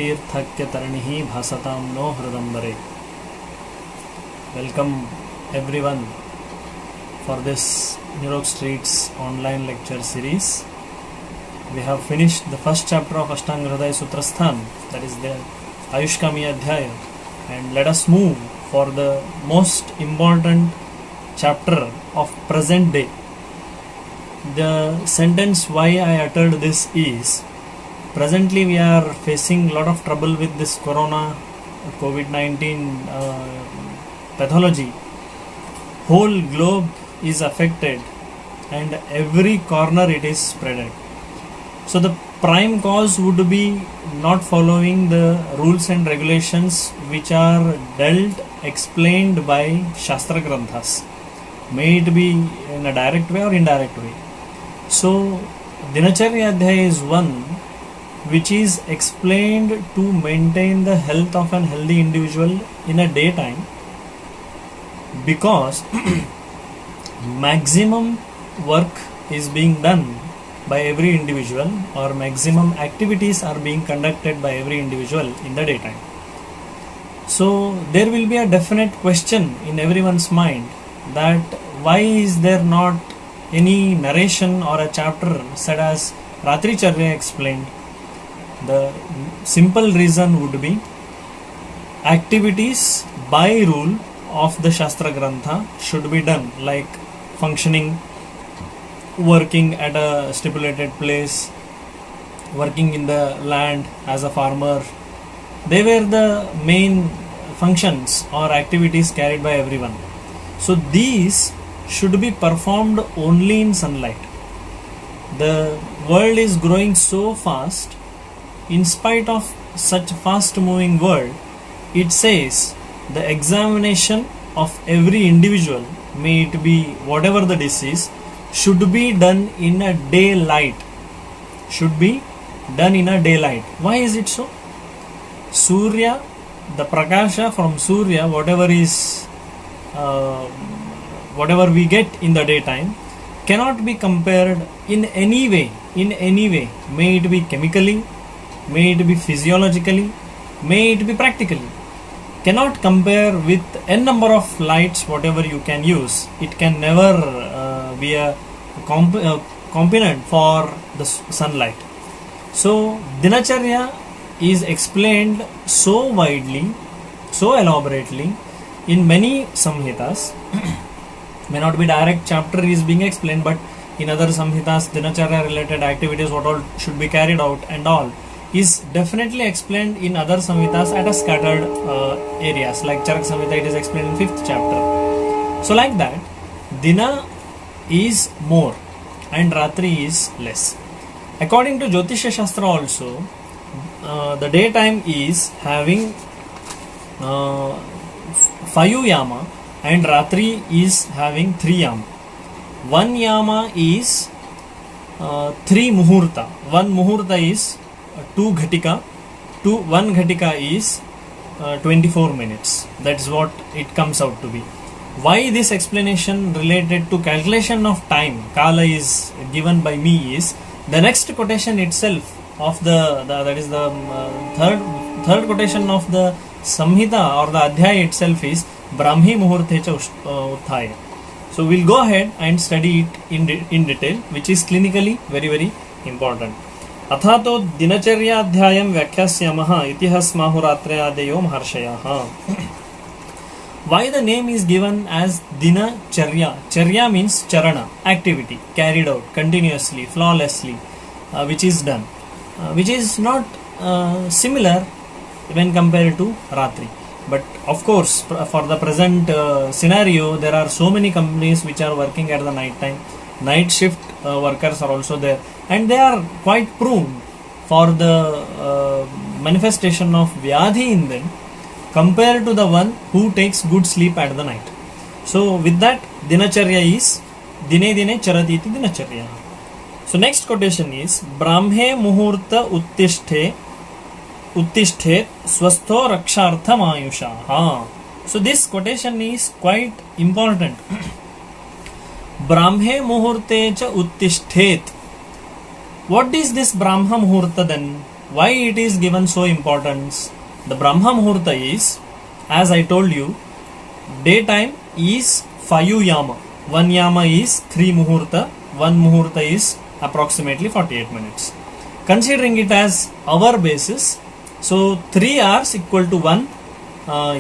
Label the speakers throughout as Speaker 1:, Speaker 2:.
Speaker 1: तीर्थक्यतरणिः भासतां no हृदम्बरे. Welcome everyone for this Nirok Streets online lecture series. We have finished the first chapter of Ashtanga Hridaya Sutrasthan, that is the Ayushkami Adhyaya, and let us move for the most important chapter of present day. The sentence why I uttered this is, presently we are facing a lot of trouble with this corona COVID-19 pathology. Whole globe is affected and every corner it is spreaded. So the prime cause would be not following the rules and regulations which are explained by Shastra Granthas. May it be in a direct way or indirect way. So Dinacharya Adhyaya is one which is explained to maintain the health of an healthy individual in a daytime, because maximum work is being done by every individual, or maximum activities are being conducted by every individual in the daytime. So there will be a definite question in everyone's mind that why is there not any narration or a chapter said as Ratri Charya explained. The simple reason would be activities by rule of the Shastra Grantha should be done, like functioning, working at a stipulated place, working in the land as a farmer. They were the main functions or activities carried by everyone. So these should be performed only in sunlight. The world is growing so fast. In spite of such fast moving world, it says the examination of every individual, may it be whatever the disease, should be done in a daylight. Should be done in a daylight. Why is it so? Surya, the prakasha from Surya, whatever we get in the daytime, cannot be compared in any way. May it be chemically, may it be physiologically, may it be practically, cannot compare with n number of lights whatever you can use. It can never be a component for the sunlight. So Dinacharya is explained so widely, so elaborately in many samhitas. May not be direct chapter is being explained, but in other samhitas Dinacharya related activities what all should be carried out and all is definitely explained in other samhitas at a scattered areas. Like Charak Samhita, it is explained in 5th chapter. So like that, Dina is more and Ratri is less. According to Jyotishya Shastra also, the daytime is having 5 yama and Ratri is having 3 yama. 1 yama is 3 muhurta. 1 muhurta is 2 ghatika. 1 ghatika is 24 minutes. That is what it comes out to be. Why this explanation related to calculation of time, Kala, is given by me is the next quotation itself of that is the third quotation of the Samhita or the Adhyaya itself is Brahmi Muhurte cha Utthaya. So we'll go ahead and study it in detail, which is clinically very, very important. अथातो दिनचर्याध्यायं व्याख्यास्यामः इति स्माहुरात्रयादयो महर्षयः. Why the name is given as Dinacharya? Charya means charana, activity carried out continuously, flawlessly, which is done, which is not similar when compared to Ratri. But of course, for the present scenario, there are so many companies which are working at the night time. Night shift workers are also there, and they are quite prone for the manifestation of Vyadhi in them compared to the one who takes good sleep at the night. So with that, Dinacharya is Dine Dine Charati iti Dinacharya. So next quotation is Brahme Muhurta Uttishtet Swastho Rakshartham Ayushaha. So this quotation is quite important. Brahme Muhurte cha Uttishtet. What is this Brahma Muhurta then? why it is given so importance? The Brahma Muhurta is, as I told you, daytime is 5 yama. 1 yama is 3 muhurta. 1 muhurta is approximately 48 minutes. Considering it as hour basis, so 3 hours equal to 1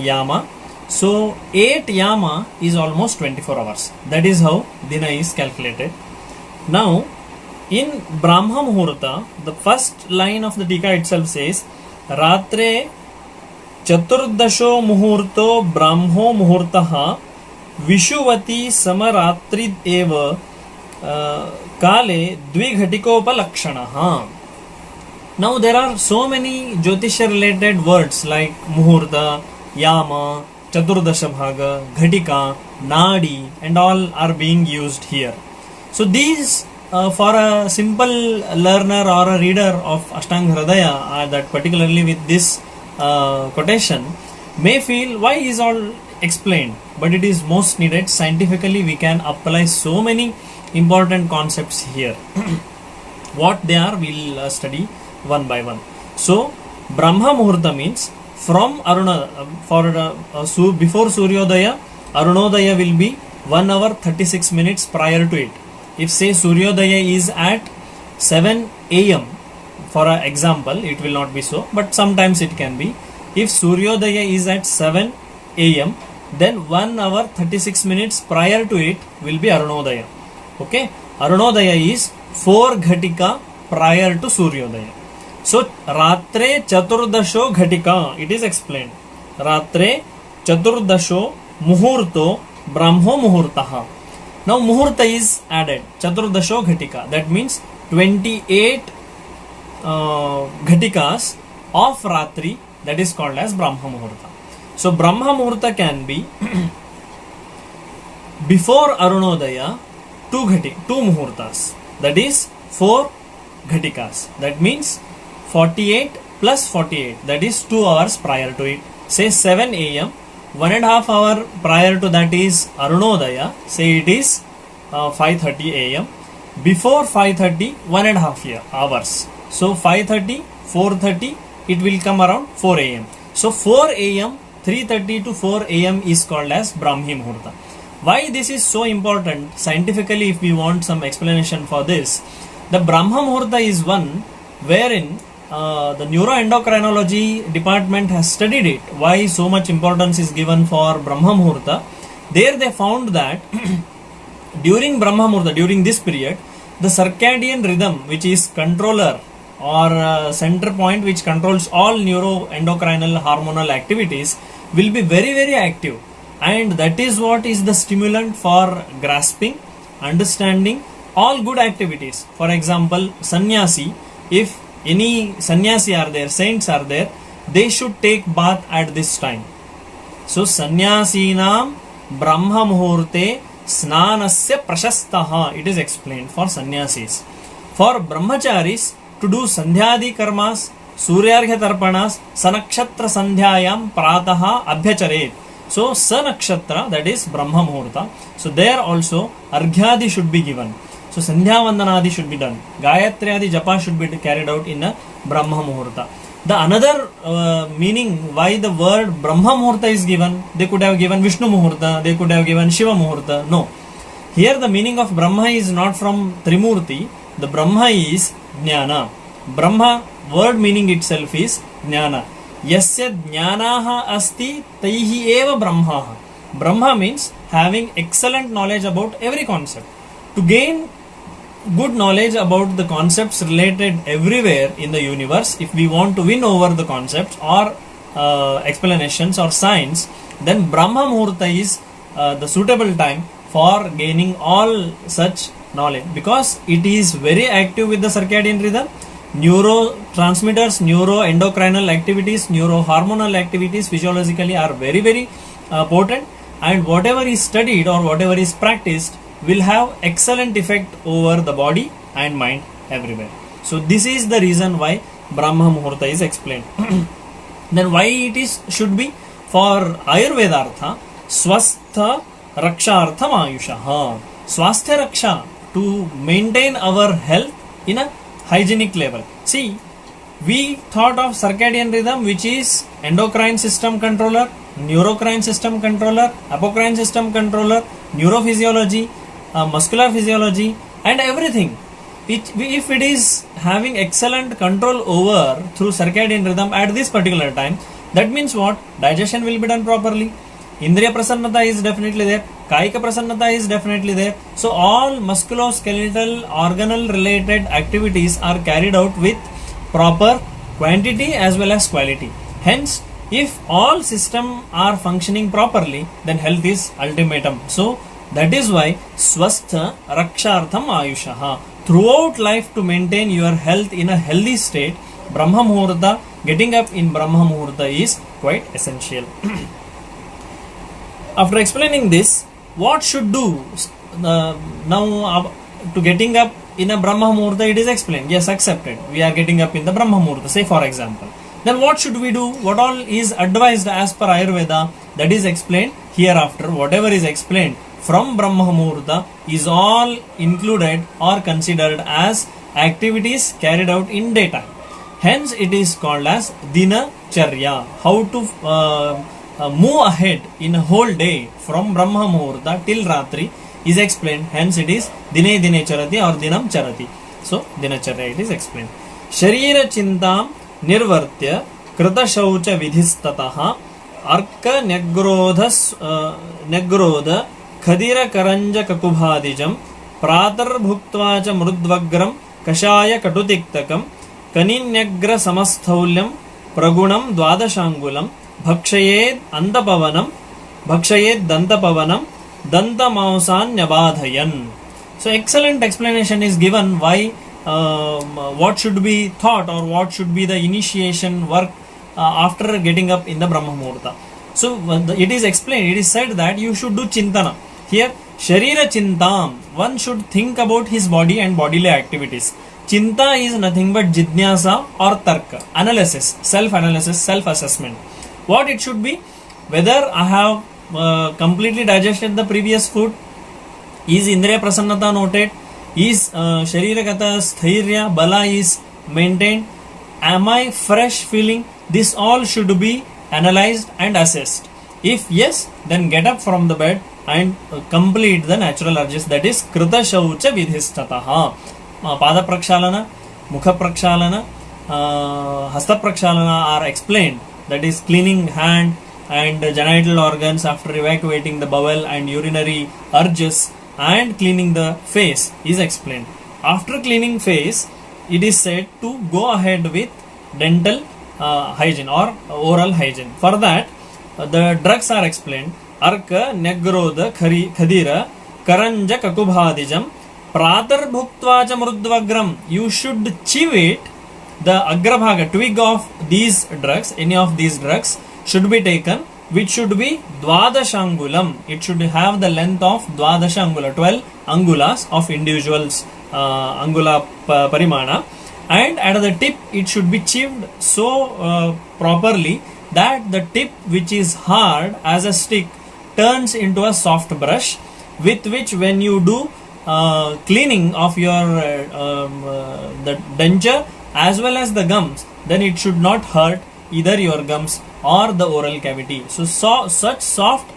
Speaker 1: yama. So 8 yama is almost 24 hours. That is how Dina is calculated. Now, in Brahma Muhurta, the first line of the Tika itself says, Ratre Chaturdasho Muhurto Brahmo Muhurtaha Vishuvati Samaratrid Eva Kale Dvighatikopalakshanaha. Now there are so many Jyotisha related words like Muhurta, Yama, Chaturdasha Bhaga, Ghatika, Nadi, and all are being used here. So these for a simple learner or a reader of Ashtanga Hridaya, that particularly with this quotation, may feel why is all explained, but it is most needed. Scientifically we can apply so many important concepts here. What they are, we'll study one by one. So Brahma Muhurta means from Aruna, before Suryodaya, Arunodaya will be 1 hour 36 minutes prior to it. If say Suryodaya is at 7 am, for an example, it will not be so, but sometimes it can be. If Suryodaya is at 7 am, then 1 hour 36 minutes prior to it will be Arunodaya. Okay, Arunodaya is 4 ghatika prior to Suryodaya. So Ratre Chaturdasho Ghatika, it is explained. Ratre Chaturdasho Muhurto Brahmo Muhurtaha. Now Muhurta is added, Chaturdasho Ghatika, that means 28 Ghatikas of Ratri, that is called as Brahma Muhurta. So Brahma Muhurta can be before Arunodaya 2 Muhurtas, that is 4 Ghatikas, that means 48 plus 48, that is 2 hours prior to it. Say 7 am, 1.5 hour prior to that is Arunodaya, say it is 5:30 am. Before 5:30, 1.5 hours. So 5:30, 4:30, it will come around 4 am. So 4 am, 3:30 to 4 am is called as Brahmi Muhurta. Why this is so important? Scientifically, if we want some explanation for this, the Brahma Muhurta is one wherein the neuroendocrinology department has studied it. Why so much importance is given for Brahma Muhurta? There they found that during Brahma Muhurta, during this period, the circadian rhythm, which is controller or center point which controls all neuroendocrinal hormonal activities, will be very, very active. And that is what is the stimulant for grasping, understanding all good activities. For example, sannyasi, if any sannyasi are there, saints are there, they should take bath at this time. So sannyasinam Brahma Muhurte Snanasya Prashastaha, it is explained for sannyasis. For brahmacharis, to do sandhyadi karmas, suryargya tarpanas, sanakshatra sandhyayam prataha abhyacharet. So sanakshatra, that is Brahma Muhurta. So there also arghyadi should be given. So sandhya vandanadi should be done. Gayatriadi japa should be carried out in a Brahma Muhurta. The another meaning why the word Brahma Muhurta is given, they could have given Vishnu Muhurta, they could have given Shiva Muhurta. No. Here the meaning of Brahma is not from Trimurti. The Brahma is Jnana. Brahma word meaning itself is Jnana. Yasya Jnanaha asti taihi eva Brahmaha. Brahma means having excellent knowledge about every concept. To gain good knowledge about the concepts related everywhere in the universe, if we want to win over the concepts or explanations or science, then Brahma Muhurta is the suitable time for gaining all such knowledge, because it is very active with the circadian rhythm, neurotransmitters, neuroendocrinal activities, neurohormonal activities physiologically are very, very potent, and whatever is studied or whatever is practiced will have excellent effect over the body and mind everywhere. So this is the reason why Brahma Muhurta is explained. Then why it is should be for Ayurvedartha, Swastha Rakshartham Ayushaha. Swasthya Raksha, to maintain our health in a hygienic level. See, We thought of circadian rhythm, which is endocrine system controller, neurocrine system controller, apocrine system controller, neurophysiology, muscular physiology, and everything. If it is having excellent control over through circadian rhythm at this particular time, that means what? Digestion will be done properly. Indriya prasannata is definitely there. Kaika prasannata is definitely there. So all musculoskeletal organal related activities are carried out with proper quantity as well as quality. Hence, if all systems are functioning properly, then health is ultimatum. So that is why swastha rakshartham ayushaha. Throughout life, to maintain your health in a healthy state, Brahma Muhurta, getting up in Brahma Muhurta is quite essential. After explaining this, what should do now to getting up in a Brahma Muhurta? It is explained. Yes, accepted. We are getting up in the Brahma Muhurta, say for example. Then what should we do? What all is advised as per Ayurveda? That is explained hereafter. Whatever is explained from Brahma Muhurta is all included or considered as activities carried out in daytime. Hence it is called as Dinacharya. How to move ahead in a whole day from Brahma Muhurta till Ratri is explained. Hence it is Dine Dine Charati or Dinam Charati. So Dinacharya it is explained. Sharira Chintam Nirvartya Krita Shaucha Vidhistataha Arka Negrodha Khadira Karanja Kakubhadijam Pratar Bhuktva cha Mrudvagram Kashaya Katutiktakam Kaninyagra Samasthulyam Pragunam Dwadashangulam Bhakshayed Antapavanam Bhakshayed Dantapavanam Danta Mausan Nyabadhayan. So excellent explanation is given why what should be thought or what should be the initiation work after getting up in the Brahma Muhurta. So it is explained, it is said that you should do Chintana. Here, Sharira Chintam, one should think about his body and bodily activities. Chinta is nothing but Jidnyasa or Tarka, analysis, self-analysis, self-assessment. What it should be? Whether I have completely digested the previous food, is Indriya Prasannata noted, is Sharira Gata Sthairya, Bala is maintained, am I fresh feeling? This all should be analyzed and assessed. If yes, then get up from the bed and complete the natural urges, that is Krita Shaucha Vidhistataha. Pada Prakshalana, Mukha Prakshalana, Hasta Prakshalana are explained, that is cleaning hand and genital organs after evacuating the bowel and urinary urges, and cleaning the face is explained. After cleaning face, it is said to go ahead with dental hygiene or oral hygiene. For that, the drugs are explained. Arka, Negrodha, Khadira, Karanja, Kakubhadijam, Pratar Bhuktva cha Mrudvagram. You should chew it. The Agrabhaga, twig of these drugs, any of these drugs should be taken, which should be Dwadashangulam. It should have the length of Dwadashangula, 12 angulas of individuals, angula parimana. And at the tip, it should be chewed so properly that the tip, which is hard as a stick, turns into a soft brush, with which when you do cleaning of your the denture as well as the gums, then it should not hurt either your gums or the oral cavity. So such soft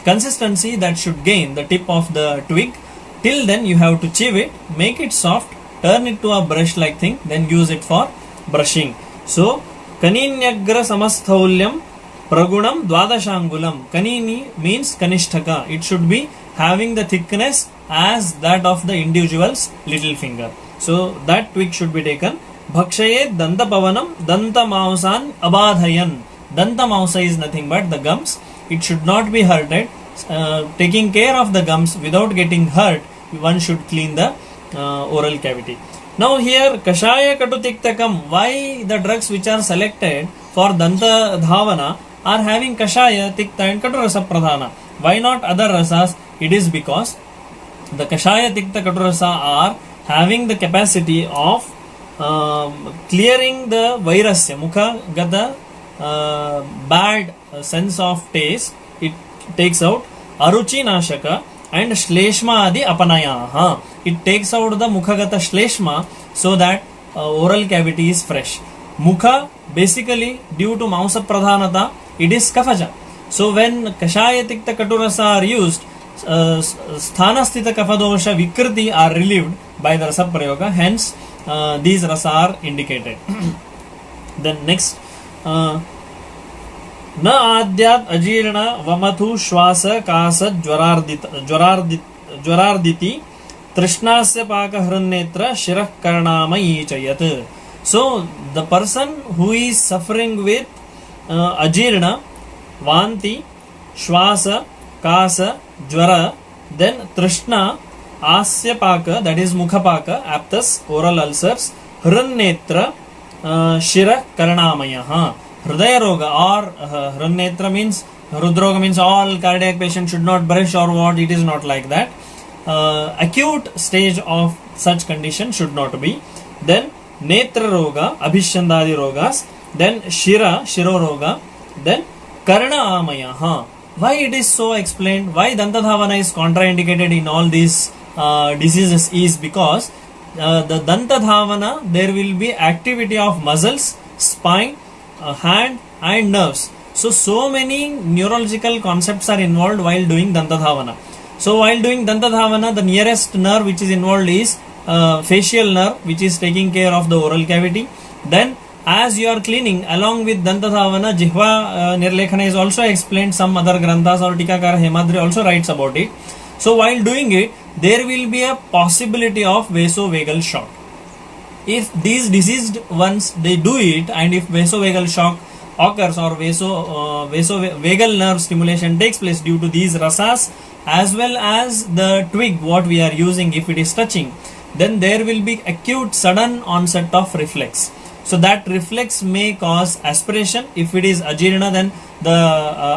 Speaker 1: consistency that should gain the tip of the twig. Till then you have to chew it, make it soft, turn it to a brush like thing, then use it for brushing. So Kaninyagra Samasthulyam Pragunam Dwadashangulam. Kanini means Kanishtaka. It should be having the thickness as that of the individual's little finger. So that twig should be taken. Bhakshayed Danta Pavanam Danta Mausan Abadhayan. Danta Mausa is nothing but the gums. It should not be hurted. Taking care of the gums without getting hurt, one should clean the oral cavity. Now here Kashaya Katutiktakam. Why the drugs which are selected for Danta Dhavana are having Kashaya, Tikta and Katurasa Pradhana? Why not other rasas? It is because the Kashaya, Tikta, Katurasa are having the capacity of clearing the Vairasya, Mukha Gata bad sense of taste. It takes out Aruchi Nashaka and Shleshma Adi Apanayaha. It takes out the Mukhagata Shleshma so that oral cavity is fresh. Mukha, basically due to Mausa Pradhanata, it is Kafaja. So when Kashaya Tikta Katurasa are used, Sthanasthita Kafadosha Vikriti are relieved by the Rasa Prayoga, hence these rasa are indicated. Then next, न आद्यात् अजीर्ण वमथु श्वास कास ज्वरार्दिति तृष्णास्य पाक हृन्नेत्र शिरः कर्णामयी च यत्. So the person who is suffering with ajirna, vanti, shwasa, kasa, jwara, then trishna, asya paka, that is mukha paka, aphthous, oral ulcers, hrinnetra, shira karnamayaha. Hridaya roga or hrinnetra means, hridroga means all cardiac patients should not brush or what, it is not like that. Acute stage of such condition should not be. Then Netra roga, Abhishandadi rogas, then Shira, Shiro roga, then Karna Amayaha. Why it is so explained? Why Dantadhavana is contraindicated in all these diseases is because the Dantadhavana, there will be activity of muscles, spine, hand and nerves. So many neurological concepts are involved while doing Dantadhavana. So while doing Dantadhavana, the nearest nerve which is involved is facial nerve, which is taking care of the oral cavity. Then as you are cleaning, along with Dantadhavana, Jihva Nirlekhana is also explained. Some other granthas or Tikakara Hemadri also writes about it. So while doing it, there will be a possibility of vasovagal shock. If these diseased ones, they do it, and if vasovagal shock occurs or vasovagal nerve stimulation takes place due to these rasas, as well as the twig what we are using, if it is touching, then there will be acute sudden onset of reflex. So that reflex may cause aspiration. If it is ajirna, then the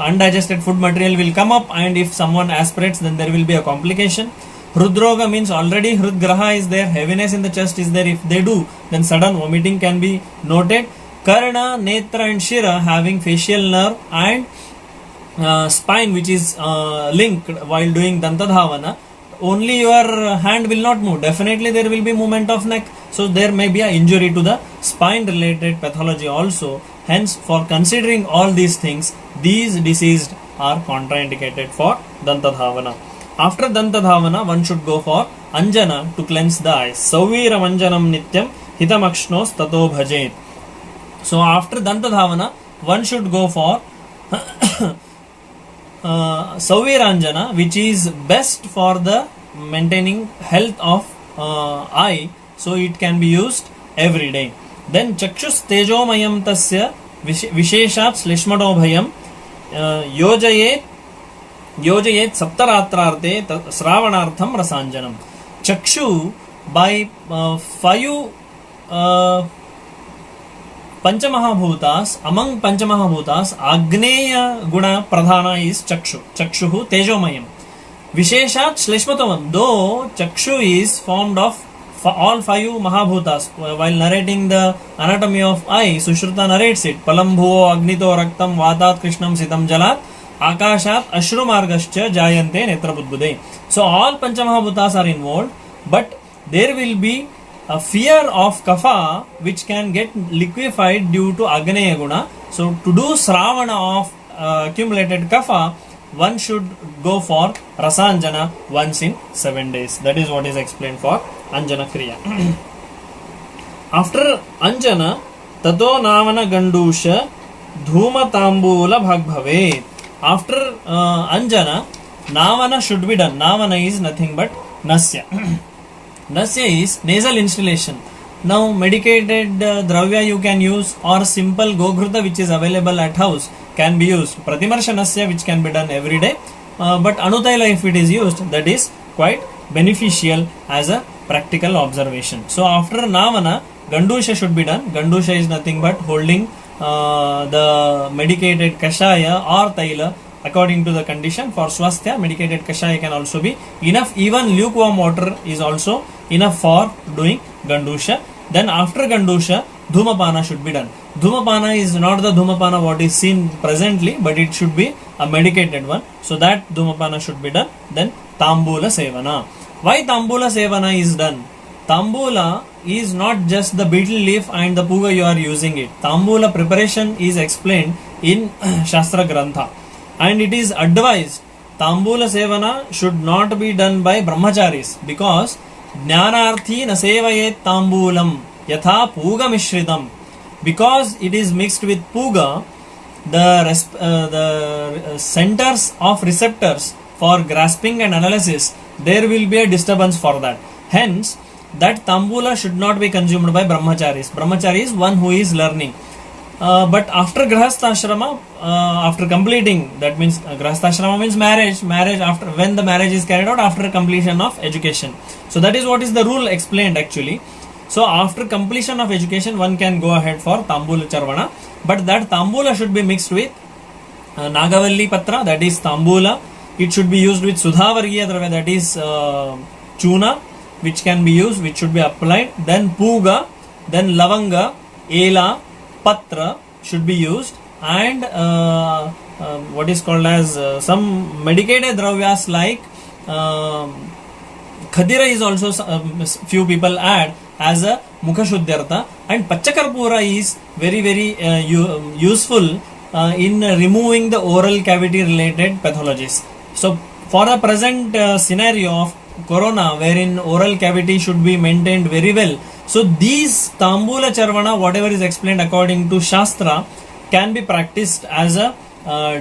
Speaker 1: undigested food material will come up, and if someone aspirates, then there will be a complication. Hridroga means already Hridgraha is there, heaviness in the chest is there. If they do, then sudden vomiting can be noted. Karna, Netra and Shira having facial nerve and spine which is linked while doing Dantadhavana, only your hand will not move. Definitely there will be movement of neck. So there may be an injury to the spine related pathology also. Hence, for considering all these things, these diseased are contraindicated for Dantadhavana. After Dantadhavana, one should go for Anjana to cleanse the eyes. Sauvira Anjanam Nityam Hitamakshnos Tato Bhajet. So after Dantadhavana, one should go for Sauviranjana, which is best for the maintaining health of eye, so it can be used every day. Then Chakshus Tejomayam Tasya Visheshat Slishmado Bhayam Yojayet Saptaratrarte Sravanartham Rasanjanam. Chakshu, by 5 Panchamahabhutas, among Panchamahabhutas, Agneya Guna Pradhana is Chakshu. Chakshuhu Tejomayam. Visheshat Shleshmatavam. Though Chakshu is formed of all 5 Mahabhutas, while narrating the anatomy of eye, Sushruta narrates it. Palambhuo Agnito Raktam Vatat Krishnam Sitam Jalat Akashat Ashrumargascha Jayante Netrabudbude. So all Panchamahabhutas are involved, but there will be a fear of kapha which can get liquefied due to Agneya Guna. So to do Sravana of accumulated kapha, one should go for Rasanjana once in 7 days. That is what is explained for Anjana Kriya. After Anjana, Tato Navana Gandusha Dhuma Tambula Bhagbhave. After Anjana, Navana should be done. Navana is nothing but Nasya. Nasya is nasal instillation. Now medicated dravya you can use, or simple Goghrita which is available at house can be used. Pratimarsha Nasya which can be done every day. But Anutaila if it is used, that is quite beneficial as a practical observation. So after Navana, Gandusha should be done. Gandusha is nothing but holding the medicated Kashaya or Taila according to the condition. For Swasthya, medicated Kashaya can also be enough. Even lukewarm water is also enough for doing Gandusha. Then after Gandusha, Dhumapana should be done. Dhumapana is not the Dhumapana what is seen presently, but it should be a medicated one. So that Dhumapana should be done. Then Tambula Sevana. Why Tambula Sevana is done? Tambula is not just the betel leaf and the puga you are using it. Tambula preparation is explained in Shastra Grantha, and it is advised Tambula Sevana should not be done by brahmacharis, because Jnanarthi na sevayet Tambulam yatha puga mishritam. Because it is mixed with puga, the centers of receptors for grasping and analysis, there will be a disturbance for that. Hence, that tambula should not be consumed by brahmacharis. Brahmachari is one who is learning. But after grahastha after completing, that means grahastha means marriage after, when the marriage is carried out after completion of education. So that is what is the rule explained actually. So after completion of education, one can go ahead for tambula charvana, but that tambula should be mixed with Nagavalli Patra, that is tambula. It should be used with Sudhavargiya Dravya, that is chuna, which can be used, which should be applied. Then puga, then lavanga, ela, patra should be used, and what is called as some medicated dravyas like khadira is also few people add as a mukha shuddhyartha, and pachakarpura is very useful in removing the oral cavity related pathologies. So for the present scenario of corona, wherein oral cavity should be maintained very well, so these tambula charvana, whatever is explained according to Shastra, can be practiced as a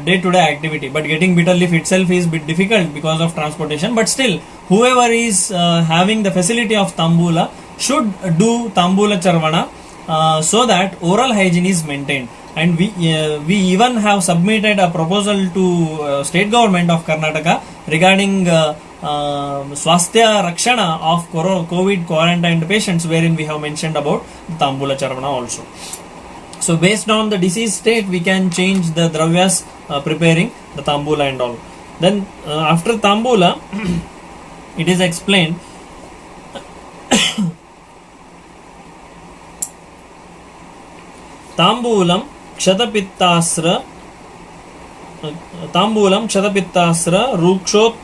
Speaker 1: day-to-day activity. But getting bitter leaf itself is a bit difficult because of transportation. But still, whoever is having the facility of tambula should do tambula charvana so that oral hygiene is maintained. And we even have submitted a proposal to state government of Karnataka regarding Swasthya Rakshana of COVID quarantined patients, wherein we have mentioned about tambula charvana also. So based on the disease state, we can change the dravyas preparing the tambula and all. Then after tambula, it is explained Tambulam Kshatapittasra Rukshot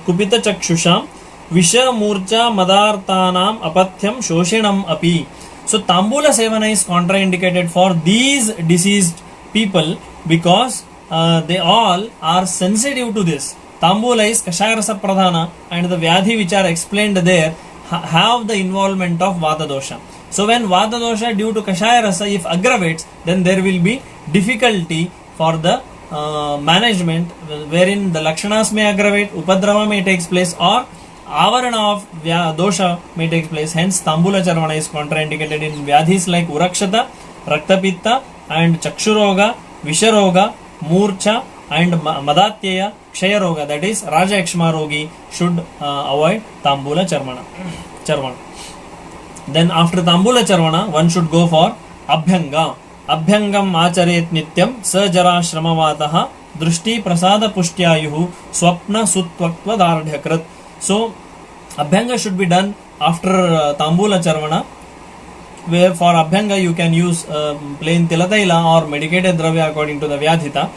Speaker 1: Kupita Chakshusha Visha Murcha Madartanam Apathyam Shoshinam Api. So tambula sevana is contraindicated for these diseased people because they all are sensitive to this. Tambula is Kashaya Rasa Pradhana, and the Vyadhi which are explained there have the involvement of Vata dosha. So when Vata dosha due to Kashaya Rasa if aggravates, then there will be difficulty for the management, wherein the Lakshanas may aggravate, Upadrava may take place, or Avarana of dosha may take place. Hence tambula charvana is contraindicated in Vyadhis like Urakshata, Raktapitta and Chakshuroga, Visharoga, Murcha and Madatyaya, Kshayaroga, that is Raja Ekshma Rogi should avoid tambula charvana. Then after tambula charvana, one should go for Abhyanga. Abhyangam acharet nityam sajara shramavataha drushti prasada pushtyayuhu swapna sutvakva dardhyakrat. So Abhyanga should be done after tambula charvana, where for Abhyanga you can use plain tilataila or medicated dravya according to the Vyadhita.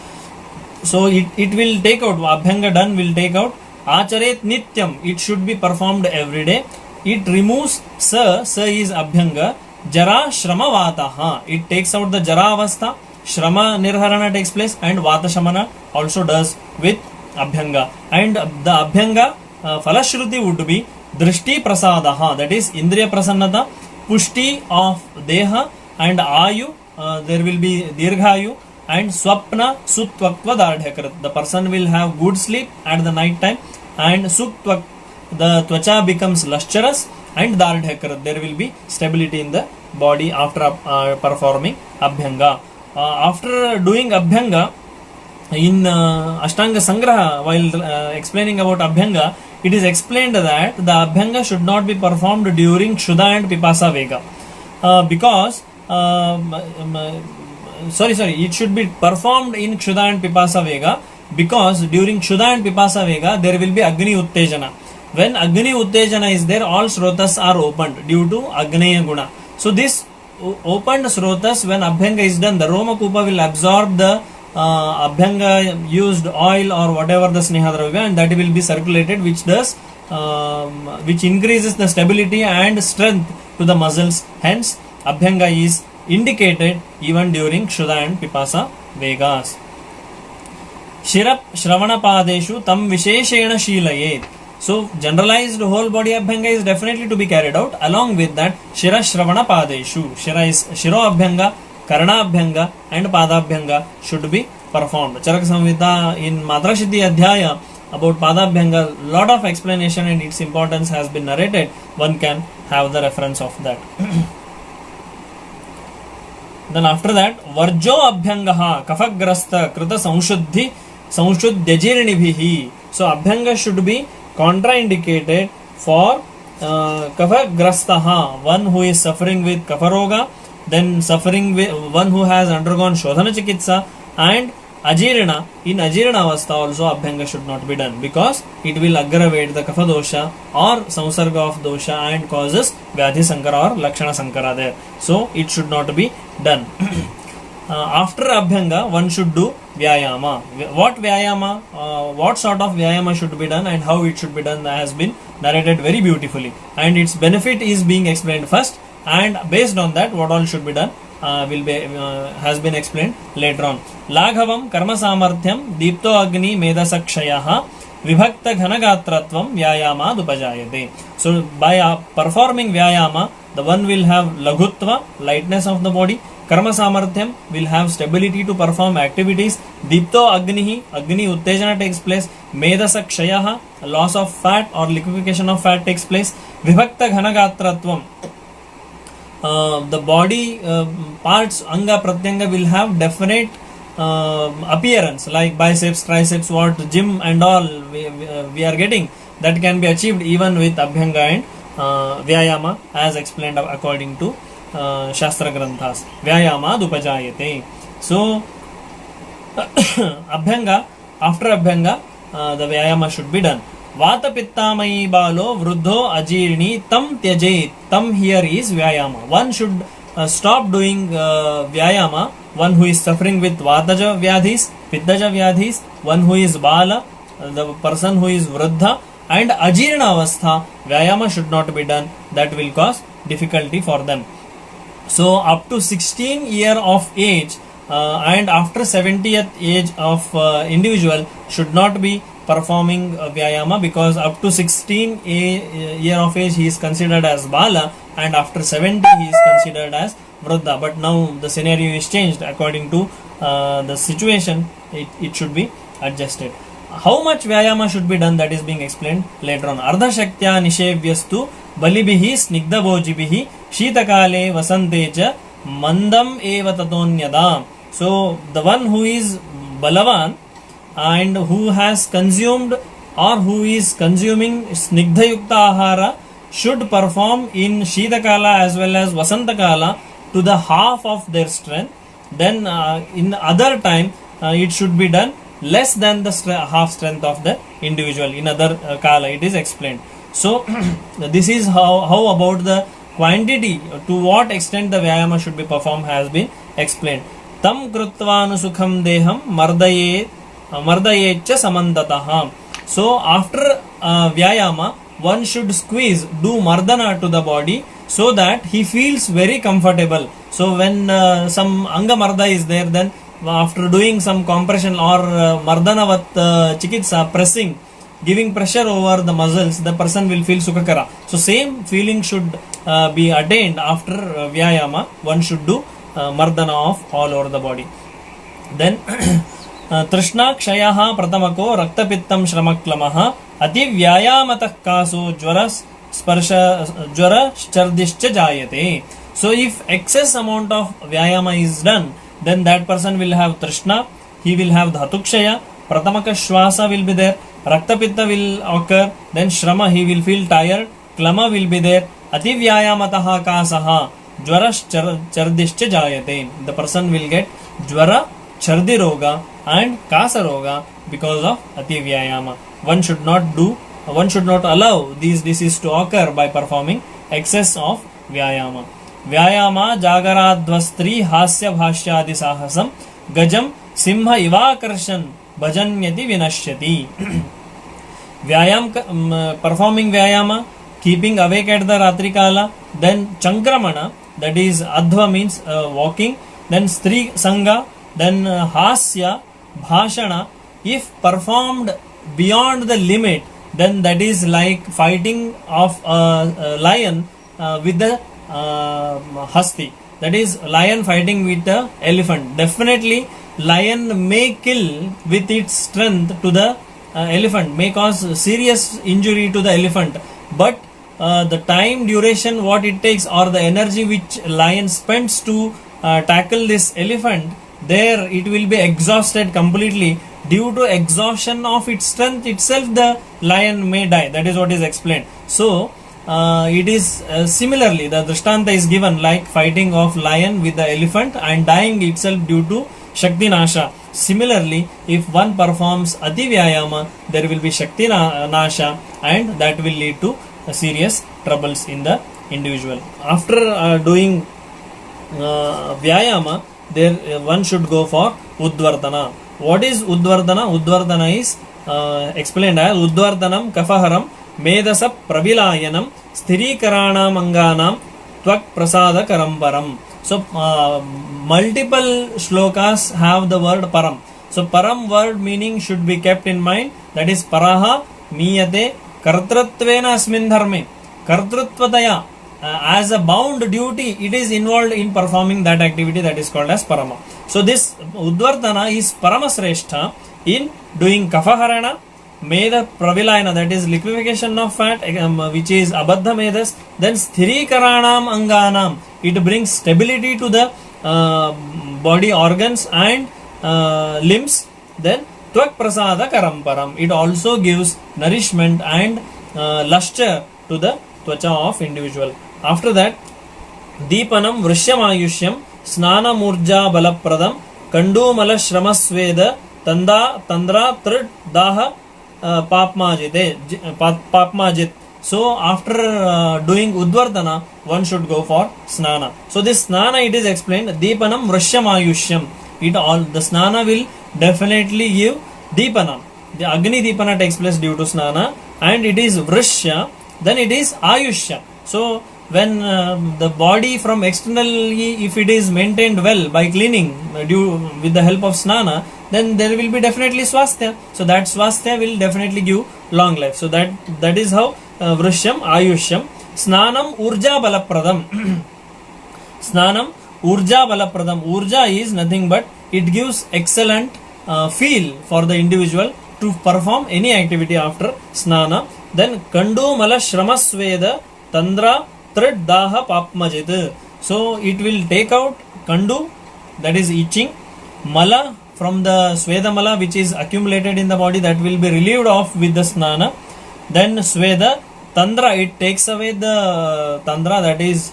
Speaker 1: So it will take out, Abhyanga done will take out acharet nityam, it should be performed every day. It removes sa is Abhyanga, jara shrama vataha, it takes out the jara avastha, shrama nirharana takes place, and vata shamana also does with Abhyanga. And the Abhyanga Falashruti would be Drishti Prasadaha, that is Indriya Prasannata, Pushti of Deha, and Ayu, there will be Dirghayu, and Swapna Sutvakva Dardhyakrat. The person will have good sleep at the night time, and Sutvak, the Tvacha becomes lustrous, and Dardhyakrat, there will be stability in the body after performing Abhyanga. After doing Abhyanga, in Ashtanga Sangraha, while explaining about Abhyanga, it is explained that the Abhyanga should not be performed during Kshuddha and Pipasa Vega because it should be performed in Kshuddha and Pipasa Vega because during Kshuddha and Pipasa Vega there will be Agni Uttejana. When Agni Uttejana is there, all Srotas are opened due to Agneya Guna. So this opened Srotas, when Abhyanga is done, the Roma Kupa will absorb the Abhyanga used oil or whatever the Sneha Dravya, and that will be circulated, which does which increases the stability and strength to the muscles. Hence, Abhyanga is indicated even during Kshuddha and Pipasa Vegas. Shirap Shravana Padeshu Tam Visheshena Shilayet. So, generalized whole body Abhyanga is definitely to be carried out. Along with that, Shira Shravana Padeshu. Shira is Shiro Abhyanga, Karana Abhyanga, and Padabhyanga should be performed. Charaka Samhita in Matra Siddhi Adhyaya about Padabhyanga, lot of explanation and its importance has been narrated. One can have the reference of that. Then after that, Varjo Abhyangaha Kafagrasta Krita Samshuddhyajirnibhihi. So Abhyanga should be contraindicated for Kafagrastaha, one who is suffering with Kafaroga, then suffering with one who has undergone Shodhana Chikitsa, and Ajirana. In Ajirana Avastha also Abhyanga should not be done because it will aggravate the Kapha dosha or Samsarga of dosha and causes Vyadhi Sankara or Lakshana Sankara there. So it should not be done. After Abhyanga, one should do Vyayama. What Vyayama, what sort of Vyayama should be done and how it should be done has been narrated very beautifully. And its benefit is being explained first, and based on that, what all should be done has been explained later on. Laghavam Karma Samarthyam Deepto Agni Medasakshayaha Vibhakta Ghanaghatratvam Vyayama Dupajayate. So by performing Vyayama, the one will have Laghutva, lightness of the body. Karma Samarthyam will have stability to perform activities. Deepto Agnihi, Agni Uttejana takes place. Medasakshayaha, loss of fat or liquefaction of fat takes place. Vibhakta Ghanaghatratvam, the body parts Anga Pratyanga will have definite appearance like biceps, triceps, what gym and all we are getting, that can be achieved even with Abhyanga and Vyayama as explained according to Shastra Granthas. Vyayama Dupajayate. So Abhyanga, after Abhyanga, the Vyayama should be done. Vata Pittamayi Balo Vruddho Ajirni Tam Tyajet. Tam here is Vyayama. One should stop doing Vyayama. One who is suffering with Vataja Vyadhis, Pittaja Vyadhis, one who is Bala, the person who is Vruddha, and Ajirna Avastha, Vyayama should not be done. That will cause difficulty for them. So up to 16 year of age and after 70th age of individual should not be performing Vyayama, because up to 16 year of age he is considered as Bala and after 70 he is considered as Vruddha. But now the scenario is changed according to the situation. It should be adjusted. How much Vyayama should be done, that is being explained later on. Ardha Shaktya Nishevyastu Balibihi Snigdha Bojibihi Shitakale Vasantecha Mandam Eva Tatonyada. So the one who is Balavan and who has consumed or who is consuming Snigdha Yukta Ahara should perform in Shitakala as well as Vasantakala to the half of their strength. Then in other time it should be done less than the half strength of the individual. In other kala it is explained. So this is how about the quantity, to what extent the Vyayama should be performed has been explained. Tam Krutvanu Sukham Deham Mardayetcha Samantataha. So after Vyayama, one should squeeze, do Mardana to the body so that he feels very comfortable. So when some Anga Marda is there, then after doing some compression or Mardanavat Chikitsa, pressing, giving pressure over the muscles, the person will feel Sukhakara. So same feeling should be attained after Vyayama. One should do Mardana of all over the body. Then Trishna Kshayaha Pratamako Raktapittam Shramaklamaha Ati Vyayamatah Kaso Jwara Chardishcha Jayate. So if excess amount of Vyayama is done, then that person will have Trishna, he will have Dhatukshaya, Pratamaka Shwasa will be there, Raktapitta will occur, then Shrama, he will feel tired, Klama will be there, Ati Vyayamataha Kasaha, Jwara Chardishcha Jayate. The person will get Jwara, Chardi Roga and Kasa Roga because of Ati Vyayama. One should not allow these diseases to occur by performing excess of Vyayama. Vyayama Jagaradvastri Hasya Bhashyadi Sahasam Gajam Simha Ivakarshan Bhajanyati Vinashyati. performing vyayama, keeping awake at the ratri kala, then chankramana, that is adhva means walking, then stri sanga, then hasya, bhashana. If performed beyond the limit, then that is like fighting of a lion with the hasti, that is lion fighting with the elephant. Definitely lion may kill with its strength to the elephant, may cause serious injury to the elephant, but the time duration what it takes or the energy which lion spends to tackle this elephant, there it will be exhausted completely. Due to exhaustion of its strength itself, the lion may die. That is what is explained. So it is similarly the drishtanta is given like fighting of lion with the elephant and dying itself due to Shakti Nasha. Similarly, if one performs Ati Vyayama, there will be Shakti Nasha, and that will lead to serious troubles in the individual. After doing Vyayama, there one should go for Udvardhana. What is Udvardhana? Udvardhana is explained as Udvardhanam Kafaharam Medasa Pravilayanam Sthirikaranam Anganam Tvak Prasada Karamparam. So multiple shlokas have the word param. So param word meaning should be kept in mind. That is paraha miyate kartratvena asmin dharme. Kartrutvataya, as a bound duty, it is involved in performing that activity, that is called as parama. So this Udvardhana is Paramasreshta in doing Kafaharana, Meda Pravilayana, that is liquefaction of fat, which is Abadha Medas, then Sthirikaranam Anganam, it brings stability to the body organs and limbs, then Tvak Prasada Karamparam, it also gives nourishment and luster to the tvacha of individual. After that, Deepanam Vrishyamayushyam Snana Murja Balapradam Kandumala Shramasveda Tandra Trid Daha Papmajit. So after doing Udvardhana, one should go for Snana. So this Snana, it is explained Deepanam Vrishyamayushyam. It all the Snana will definitely give Deepanam. The Agni Deepana takes place due to Snana, and it is Vrishya, then it is Ayushya. So when the body from externally, if it is maintained well by cleaning with the help of Snana, then there will be definitely Swasthya. So that Swasthya will definitely give long life. So that is how Vrishyam Ayushyam. Snanam Urja Balapradam. Snanam Urja Balapradam. Urja is nothing but it gives excellent feel for the individual to perform any activity after Snana. Then Kandu Mala Shramasveda Tandra Trid Daha Papmajit. So it will take out Kandu, that is itching, Mala from the Sweda Mala which is accumulated in the body, that will be relieved off with the Snana. Then Sweda Tandra, it takes away the Tandra, that is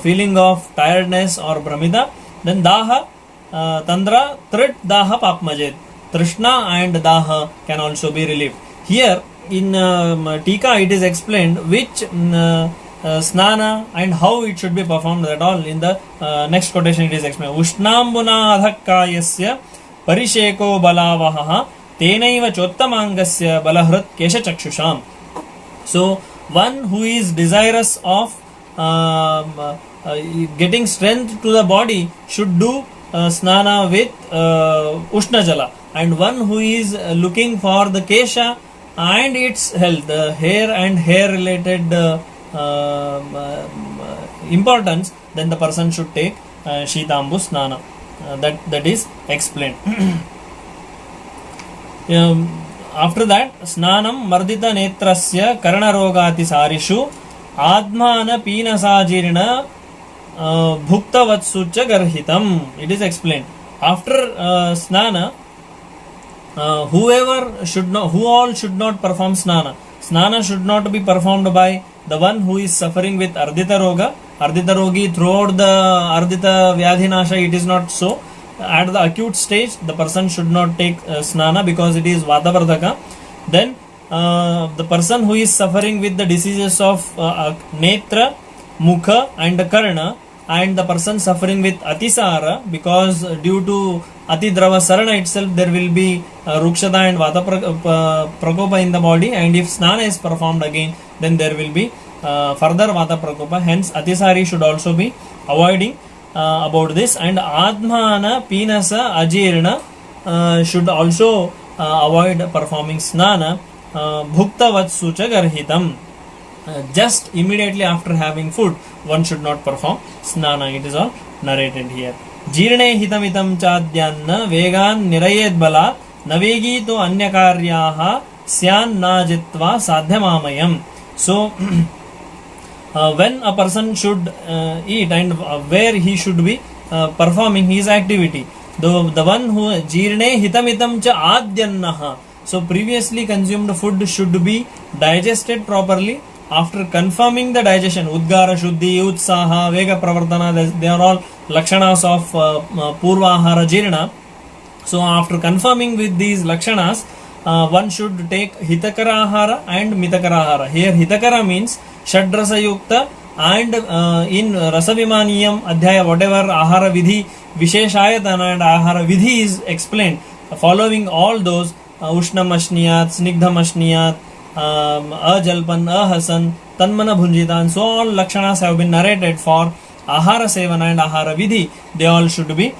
Speaker 1: feeling of tiredness or Brahmida. Then Daha Tandra Trid Daha Papmajit. Trishna and Daha can also be relieved. Here in Tika it is explained which Snana and how it should be performed, that all in the next quotation it is explained. Ushnambuna adhakkayasya parisheko balavaha tenaiva chottamangasya balahrit kesha chakshusham. So one who is desirous of getting strength to the body should do Snana with Ushna Jala, and one who is looking for the kesha and its health, the hair and hair related importance, then the person should take Shitambu Snana. That is explained. After that, Snanam Mardita Netrasya Karana Rogati Sarishu Admana Pinasajirina Bhukta Vatsucha Garhitam. It is explained. After Snana, who all should not perform Snana. Snana should not be performed by the one who is suffering with Ardita Roga. Ardita Rogi, throughout the Ardita Vyadhinasha, it is not so. At the acute stage, the person should not take Snana because it is Vatavardhaka. Then the person who is suffering with the diseases of Netra, Mukha and Karna, and the person suffering with atisara, because due to atidrava sarana itself there will be rukshata and vata prakopa in the body, and if snana is performed again then there will be further vata prakopa. Hence atisari should also be avoiding about this. And admana pinasa ajirna should also avoid performing snana. Bhukta vatsucha garhitam, just immediately after having food one should not perform snana. It is all narrated here. Jirne hitamitam chadyanna vegan nirayed bala navegi to anya karyaha syan najitva sadhyamamayam. So when a person should eat and where he should be performing his activity, the one who jirne hitamitam cha adyannaha, so previously consumed food should be digested properly. After confirming the digestion, udgara shuddhi, utsaha, vega pravartana, they are all lakshanas of purvahara jirna. So after confirming with these lakshanas, one should take hitakara ahara and mitakara ahara. Here hitakara means shadrasa yukta, and in rasavimaniyam adhyaya whatever ahara vidhi visheshayatana and ahara vidhi is explained, following all those ushnam ashniyat, snigdham ashniyat, ajalpan, ahasan, tanmana bhunjita, and so all lakshanas have been narrated for ahara sevana and ahara vidhi. They all should be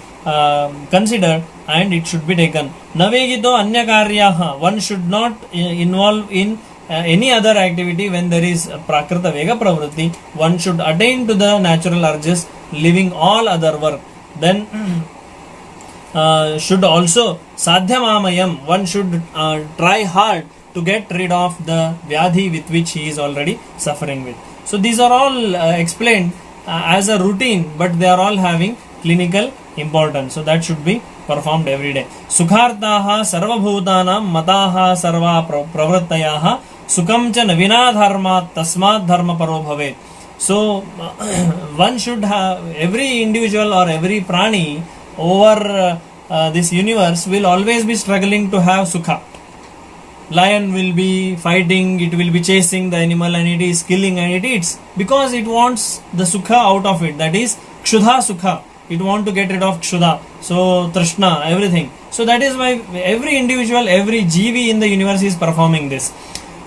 Speaker 1: considered and it should be taken. Navegito anya karyaha, one should not involve in any other activity when there is prakrita vega pravritti. One should attain to the natural urges, leaving all other work. Then should also sadhyamamayam, one should try hard to get rid of the vyadhi with which he is already suffering with. So these are all explained as a routine, but they are all having clinical importance. So that should be performed every day. Sukhartaha sarvabhutanam mataha sarva pravrittayaha sukam cha navina dharma tasmat dharma paro bhavet. So one should have, every individual or every prani over this universe will always be struggling to have sukha. Lion will be fighting, it will be chasing the animal and it is killing and it eats because it wants the sukha out of it, that is kshudha sukha. It want to get rid of kshudha, so trishna, everything. So that is why every individual, every jivi in the universe is performing this.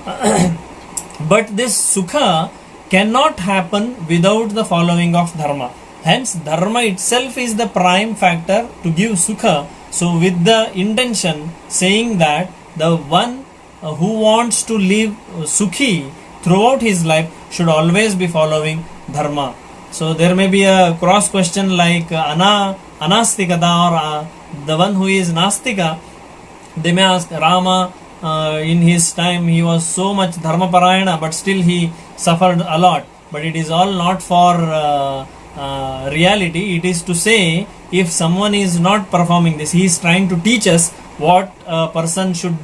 Speaker 1: But this sukha cannot happen without the following of dharma. Hence dharma itself is the prime factor to give sukha. So with the intention saying that the one who wants to live sukhi throughout his life should always be following dharma. So there may be a cross question like anastikata, or the one who is nastika, they may ask Rama, in his time he was so much dharma parayana but still he suffered a lot. But it is all not for reality. It is to say, if someone is not performing this, he is trying to teach us what a person should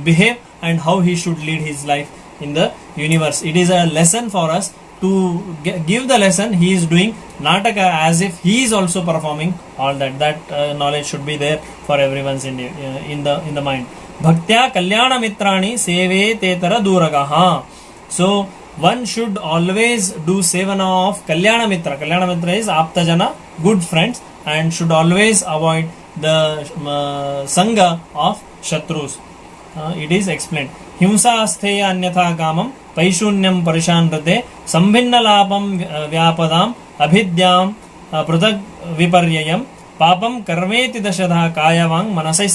Speaker 1: behave and how he should lead his life in the universe. It is a lesson for us to give the lesson. He is doing nataka as if he is also performing all that. That knowledge should be there for everyone's in the mind. Bhaktya kalyana mitrani seve tetara duragaha. So one should always do sevana of kalyana mitra. Kalyana mitra is aptajana, good friends, and should always avoid the sangha of shatrus. It is explained. Himsa astheya anyatha kamam paishunyam parishanrate sambhinna lapam vyapadam abhidyam pruthak viparyayam papam karmeti dashadha kayavang manasai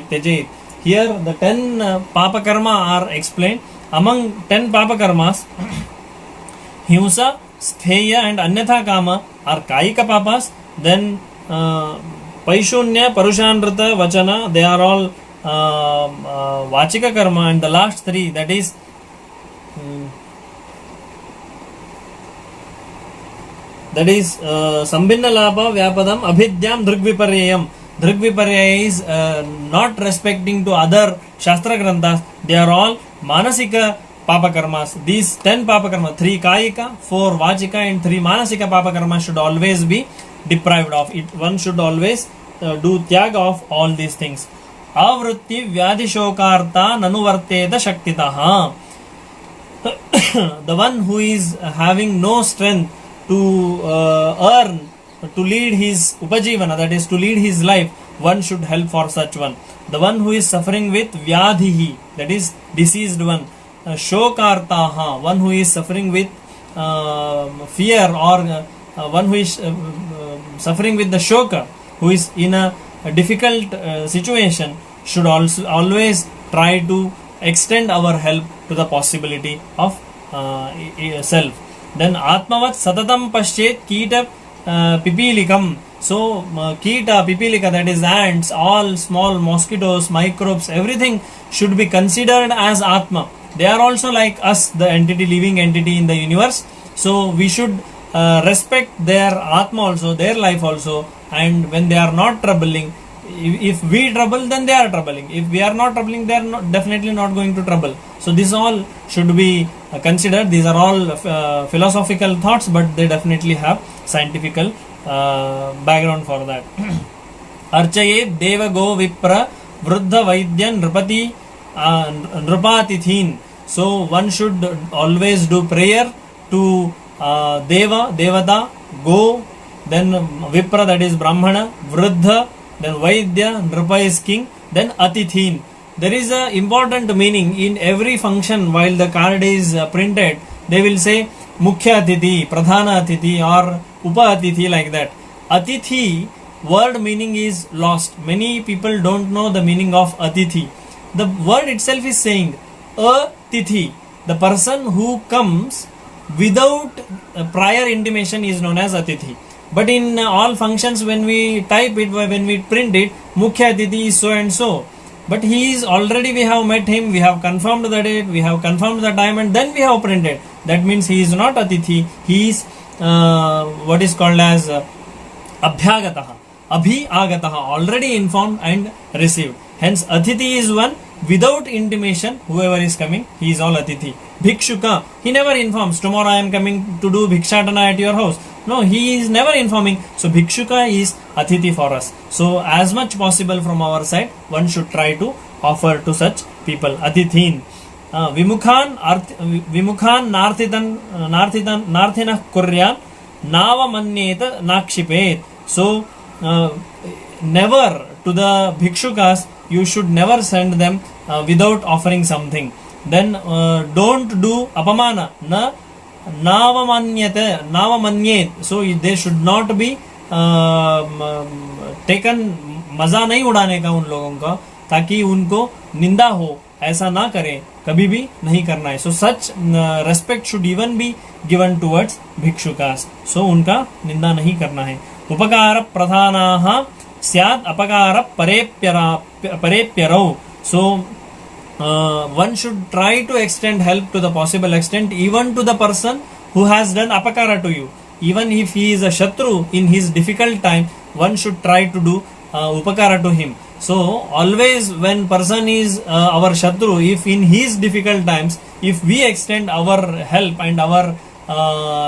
Speaker 1: tejet. Here the 10 papa karma are explained. Among 10 papa karmas, himsa, stheya and anyatha kama are kaika papas. Then paishunya, parushanrata, vachana, they are all vachika karma, and the last 3, that is sambhinna lapa vyapadam abhidyam drigviparyayam. Drigviparya is not respecting to other shastra granthas. They are all manasika papa karmas. These 10 papa karmas, 3 kayika, 4 vachika and 3 manasika papa karmas should always be deprived of it. One should always do tyaga of all these things. Avrutti vyadhishokarta nanuvarteta shaktitaha. The one who is having no strength to earn, to lead his upajivana, that is to lead his life, one should help for such one. The one who is suffering with vyadhihi, that is deceased one. Shokartaha, one who is suffering with fear, or one who is suffering with the shoka, who is in a difficult situation, should also always try to extend our help to the possibility of self. Then atmavat satatam paschet kita pipilikam. So kita, pipilika, that is ants, all small mosquitoes, microbes, everything should be considered as atma. They are also like us, the entity, living entity in the universe. So we should respect their atma also, their life also. And when they are not troubling, if we trouble, then they are troubling. If we are not troubling, they are definitely not going to trouble. So this all should be considered. These are all philosophical thoughts, but they definitely have scientific background for that. Archaye deva go vipra vruddha vaidyan nrupati nrupatithin. So one should always do prayer to deva, devata, go, then vipra, that is brahmana, vruddha, then vaidya, nrupa is king, then atithin. There is a important meaning in every function. While the card is printed, they will say mukhya atithi, pradhana atithi, or upa atithi, like that. Atithi word meaning is lost. Many people don't know the meaning of atithi. The word itself is saying atithi, the person who comes without prior intimation is known as atithi. But in all functions, when we type it, when we print it, mukhya atithi is so and so. But he is already, we have met him, we have confirmed the date, we have confirmed the time, and then we have printed. That means he is not atithi, he is what is called as abhyagataha, abhi-agataha, already informed and received. Hence atithi is one without intimation. Whoever is coming, he is all atithi. Bhikshuka, he never informs, tomorrow I am coming to do bhikshatana at your house. No, he is never informing. So bhikshuka is atithi for us. So as much possible from our side, one should try to offer to such people. Atithin. Vimukhan narthinah kuryan nava manyeta nakshipet. So never, to the bhikshukas, you should never send them without offering something. Then don't do apamana, na navamanyet. So they should not be taken, मजा नहीं उड़ाने का उन लोगों का, ताकि उनको निंदा हो, ऐसा ना करें, कभी भी नहीं करना है. So such respect should even be given towards भिक्षुकास. So उनका निंदा नहीं करना है. उपकार प्रधानाः स्यात् अपकार परेप्यरौ. So one should try to extend help to the possible extent, even to the person who has done apakara to you. Even if he is a shatru in his difficult time, one should try to do upakara to him. So always when person is our shatru, if in his difficult times, if we extend our help and our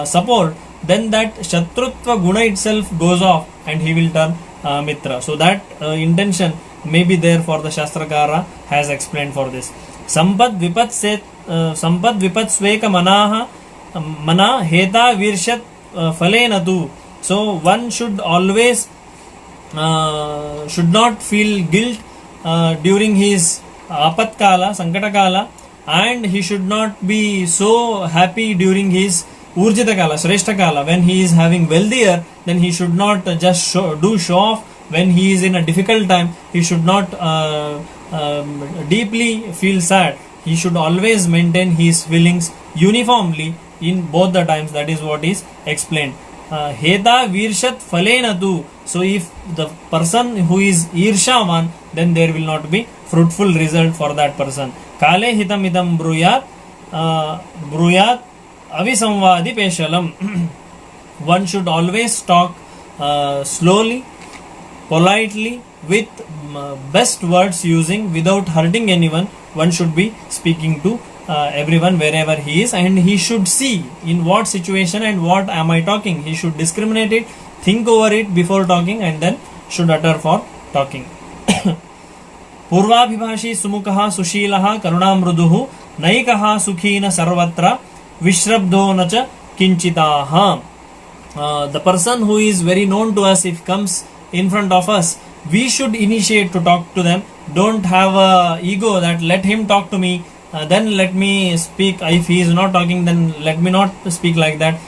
Speaker 1: support, then that shatrutva guna itself goes off and he will turn mitra. So that intention may be there for the Shastrakara has explained for this. Sampad vipat sveka manaha mana heta virshat falena tu. So one should always should not feel guilt during his apatkala, sankatakala, and he should not be so happy during his urjita kala, shrestha kala. When he is having wealthier, then he should not just do show off. When he is in a difficult time, he should not deeply feel sad. He should always maintain his feelings uniformly in both the times. That is what is explained. Heta virshat falena tu. So if the person who is irshavan, then there will not be fruitful result for that person. Kale hitam idam bruyat avisamvadi peshalam. One should always talk slowly, politely, with best words using, without hurting anyone. One should be speaking to everyone wherever he is, and he should see in what situation and what am I talking. He should discriminate it, think over it before talking, and then should utter for talking. Purvabhibhashi sumukha sushilaha karunamruduhu naikaha sukhina sarvatra vishrabdho nacha kinchitaha. the person who is very known to us, if comes in front of us, we should initiate to talk to them. Don't have a ego that let him talk to me, then let me speak. If he is not talking, then let me not speak like that.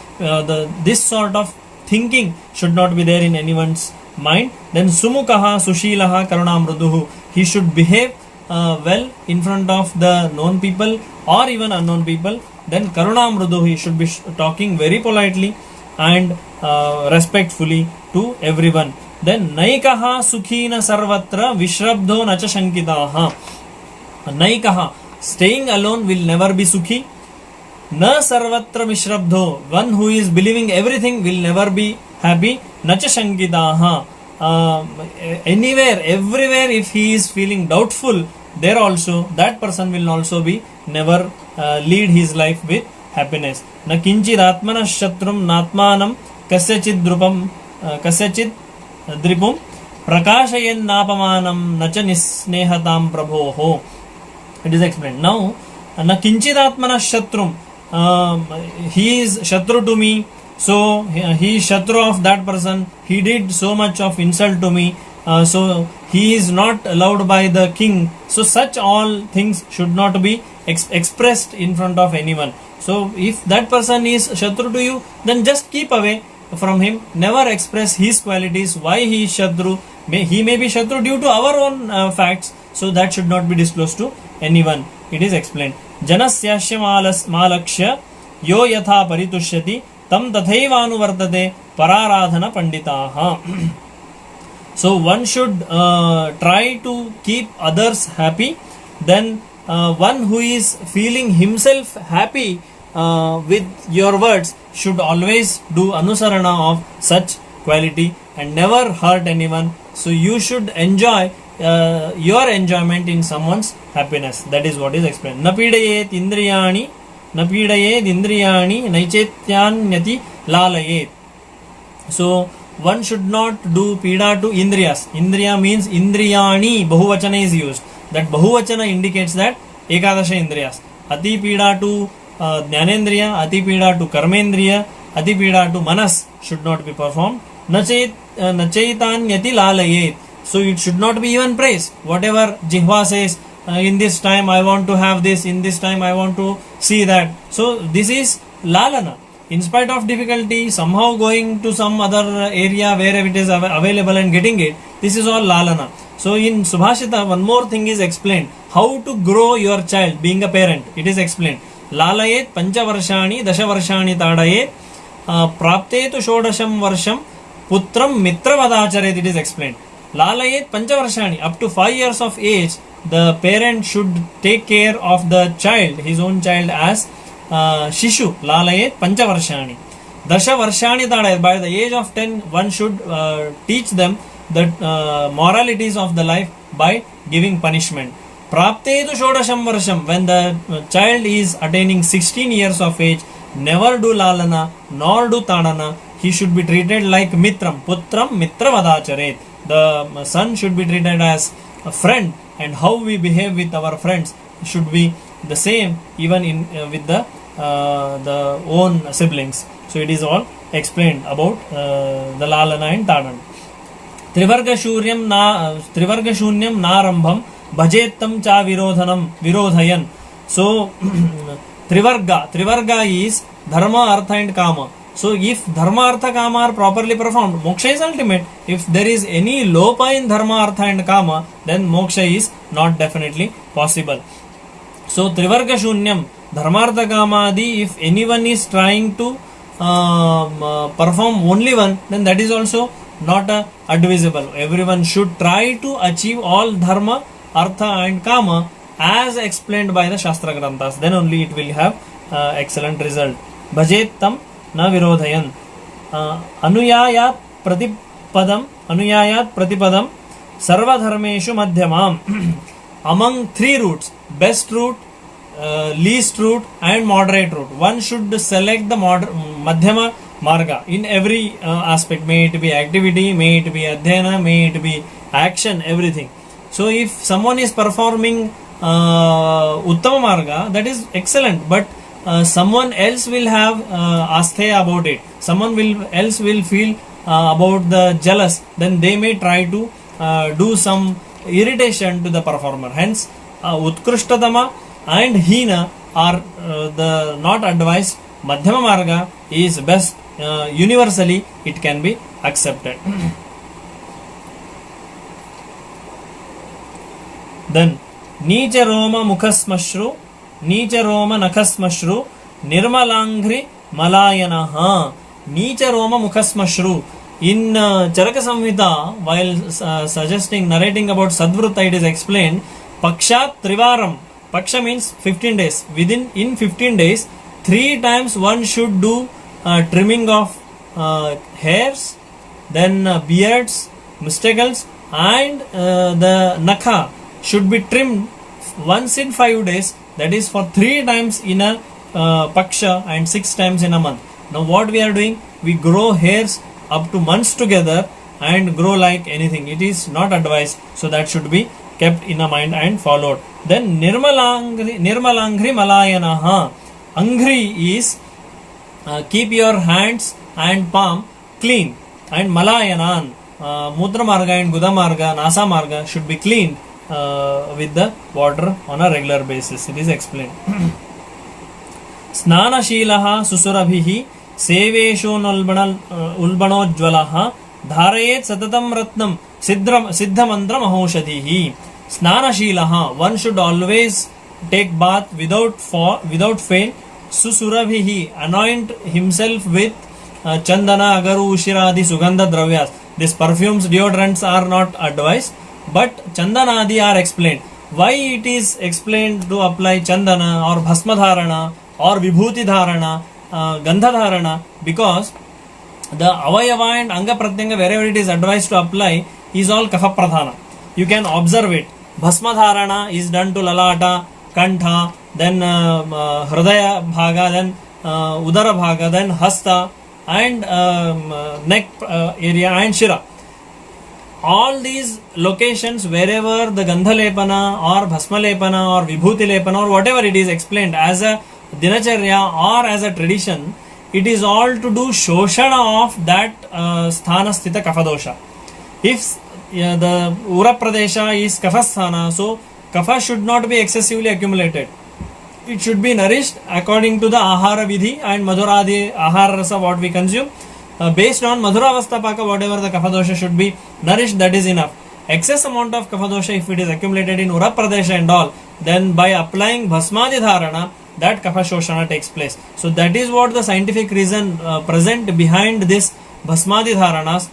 Speaker 1: This sort of thinking should not be there in anyone's mind. Then sumukaha sushilaha karunamruduhu, he should behave well in front of the known people or even unknown people. Then karunamruduhu, he should be talking very politely and respectfully to everyone. Then naikaha sukhina sarvatra vishrabdho nacha shankitaha. Naikaha, staying alone will never be sukhi. Na sarvatra vishrabdho, one who is believing everything will never be happy. Nacha shankitaha, anywhere, everywhere, if he is feeling doubtful, there also that person will also be never lead his life with happiness. Na kinchid atmana shatrum natmanam kasyachid drupam kasyachid dripum prakashayen napamanam nacha nisnehatam prabhoho. It is explained. Now, na kinchid atmana shatrum, he is shatru to me, so he is shatru of that person, he did so much of insult to me, so he is not allowed by the king. So such all things should not be expressed in front of anyone. So if that person is shatru to you, then just keep away from him. Never express his qualities, why he is shatru. He may be shatru due to our own facts, so that should not be disclosed to anyone. It is explained. Janasyasya malakshya yo yatha paritushyati tam tathaivanuvartate pararadhana panditaha. So one should try to keep others happy. Then one who is feeling himself happy with your words should always do anusarana of such quality and never hurt anyone. So you should enjoy your enjoyment in someone's happiness. That is what is explained. Napidayet indriyani naichetyanyati lalayet. So one should not do pida to indriyas. Indriya means indriyani, bahuvachana is used. That bahuvachana indicates that ekadasha indriyas. Ati pida to jnanendriya, ati pida to karmendriya, ati pida to manas should not be performed. Nachaitanyati lalayet. So it should not be even praise. Whatever Jihva says, in this time I want to have this, in this time I want to see that. So this is lalana. In spite of difficulty, somehow going to some other area where it is available and getting it, this is all lalana. So in Subhashita, one more thing is explained. How to grow your child, being a parent. It is explained. Lalayet pancha varshani, dasha varshani tadayet, praptetu shodasham varsham, putram mitra vadacharet. It is explained. Lalayet pancha varshani, up to 5 years of age, the parent should take care of the child, his own child, as Shishu. Lalayet pancha varshani. Dasha varshani tadayet, by the age of 10, one should teach them the moralities of the life by giving punishment. Praptetu shodasham varsham, when the child is attaining 16 years of age, never do lalana nor do tadana. He should be treated like mitram, putram mitra vadacharet. The son should be treated as a friend, and how we behave with our friends should be the same even in with the own siblings. So it is all explained about the lalana and tadana. Trivarga shunyam narambham bhajettam cha virodhayan. So Trivarga is dharma, artha and kama. So if dharma, artha, kama are properly performed, moksha is ultimate. If there is any lopa in dharma, artha and kama, then moksha is not definitely possible. So Trivarga shunyam, dharma, artha, kama adi, if anyone is trying to perform only one, then that is also not advisable. Everyone should try to achieve all dharma, artha and kama as explained by the Shastra Granthas. Then only it will have excellent result. Bhajettam na virodhayan. Anuyayat pratipadam sarva dharmeshu madhyamam. Among three routes, best route, least route and moderate route, one should select the madhyama marga in every aspect. May it be activity, may it be adhyana, may it be action, everything. So if someone is performing uttama marga, that is excellent, but someone else will have astheya about it. someone will else will feel about the jealous, then they may try to do some irritation to the performer. Hence utkrishtatama and hina are the not advised. Madhyama marga is best. Universally it can be accepted. Then Nicha Roma Mukhasmashru, Nicha Roma Nakasmashru, Nirmalangri Malayanaha. Nicha Roma Mukhasmashru. In Charaka Samhita, while narrating about Sadvrutta, it is explained Pakshat Trivaram. Paksha means 15 days. In 15 days, 3 times one should do trimming of hairs, then beards, musticles, and the nakha should be trimmed once in 5 days. That is for 3 times in a paksha and 6 times in a month. Now what we are doing? We grow hairs up to months together and grow like anything. It is not advised. So that should be kept in a mind and followed. Then Nirmalangri Malayanaha. Angri is keep your hands and palm clean, and Malayanan, Mudra Marga and Guda Marga, Nasa Marga should be cleaned with the water on a regular basis. It is explained. Snana Shilaha Susurabhihi Sevesho Ulbanojwalaha Dharayet Satatam Ratnam Siddhamantra Mahoshadhihi. Snana Shilaha, one should always take bath without fail. Susurabhihi, anoint himself with Chandana, Agaru, Ushiradi, Sugandha Dravyas. These perfumes, deodorants are not advised, but Chandanadi are explained. Why it is explained to apply Chandana or Bhasma Dharana or Vibhuti Dharana, Gandha Dharana? Because the Avayava and Anga Pratyanga, wherever it is advised to apply, is all Kapha Pradhana. You can observe it. Bhasma Dharana is done to Lalata, Kantha, then Hridaya Bhaga, then Udara Bhaga, then Hasta, and neck area and Shira. All these locations, wherever the Gandha Lepana or Bhasma Lepana or Vibhuti Lepana or whatever it is explained as a Dinacharya or as a tradition, it is all to do Shoshana of that Sthana Sthita Kafadosha. If the Ura Pradesha is Kafasthana, so Kapha should not be excessively accumulated. It should be nourished according to the Ahara Vidhi and Madhuradi Ahara Rasa what we consume. Based on Madhuravastapaka, whatever the Kapha dosha should be nourished, that is enough. Excess amount of Kapha dosha, if it is accumulated in Ura Pradesha and all, then by applying Bhasmadi Dharana, that Kapha Shoshana takes place. So that is what the scientific reason present behind this Bhasmadi Dharanas.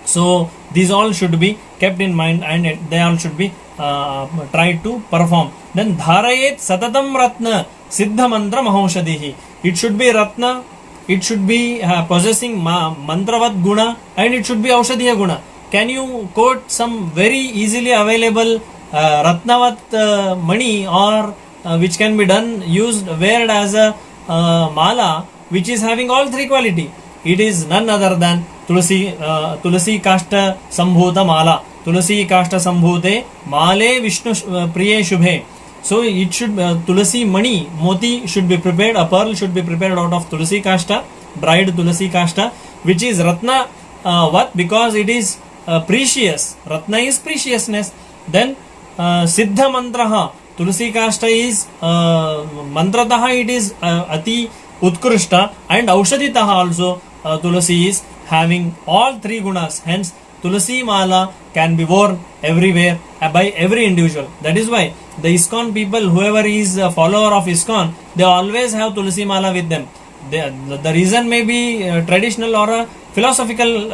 Speaker 1: So these all should be kept in mind and they all should be tried to perform. Then Dharayet Satatam Ratna Siddha Mantra Mahoshadihi. It should be Ratna, it should be possessing Mantravat Guna, and it should be Aushadhiya Guna. Can you quote some very easily available Ratnavat Mani or which can be used weared as a mala which is having all three quality? It is none other than Tulasi Kashta Sambhuta Mala. Tulasi Kashta Sambhute Male Vishnu Priye Shubhe. So it should Tulasi Mani, Moti should be prepared, a pearl should be prepared out of Tulasi Kashta, dried Tulasi Kashta, which is Ratna what? Because it is precious. Ratna is preciousness. Then Siddha Mantraha, Tulasi Kashta is Mantrataha, it is Ati Utkrishta, and Aushaditaha also Tulasi is having all three gunas. Hence Tulasi Mala can be worn everywhere by every individual. That is why the ISKCON people, whoever is a follower of ISKCON, they always have Tulasi Mala with them. The reason may be traditional or a philosophical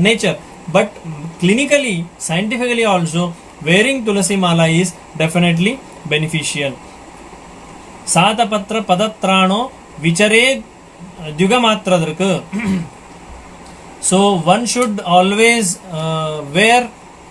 Speaker 1: nature, but clinically, scientifically also, wearing Tulasi Mala is definitely beneficial. Satapatra Padatrano Vichare Dyugamatra Draka. So one should always wear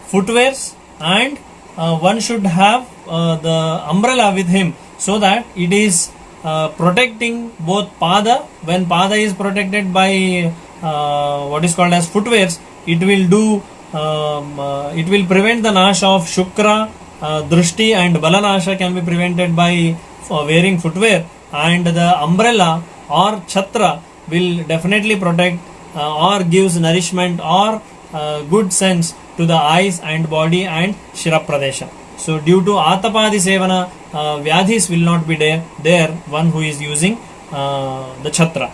Speaker 1: footwears, and one should have the umbrella with him, so that it is protecting both pada. When pada is protected by what is called as footwears, it will do it will prevent the nash of Shukra, Drishti and Balanasha can be prevented by wearing footwear, and the umbrella or chhatra will definitely protect or gives nourishment or good sense to the eyes and body and Shira Pradesha. So due to Atapadi Sevana, Vyadhis will not be there one who is using the Chhatra.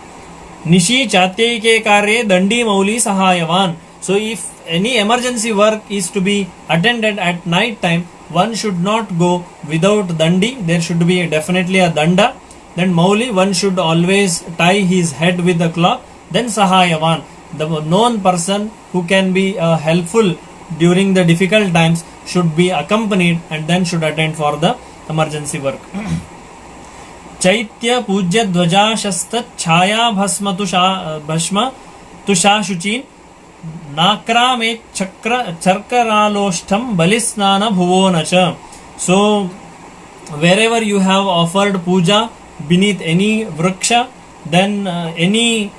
Speaker 1: Nishi Chatyike Karye Dandi Mauli Sahayavan. So if any emergency work is to be attended at night time, one should not go without Dandi. There should be definitely a Danda. Then Mauli, one should always tie his head with the cloth. Then Sahayavan, the known person who can be helpful during the difficult times, should be accompanied and then should attend for the emergency work. Chaitya Pujya Dvajashasta Chaya Bhasma Tusha Shuchin Nakra Me Charkaraloshtam Balisnana Bhuvonacha. So wherever you have offered puja beneath any vriksha, then any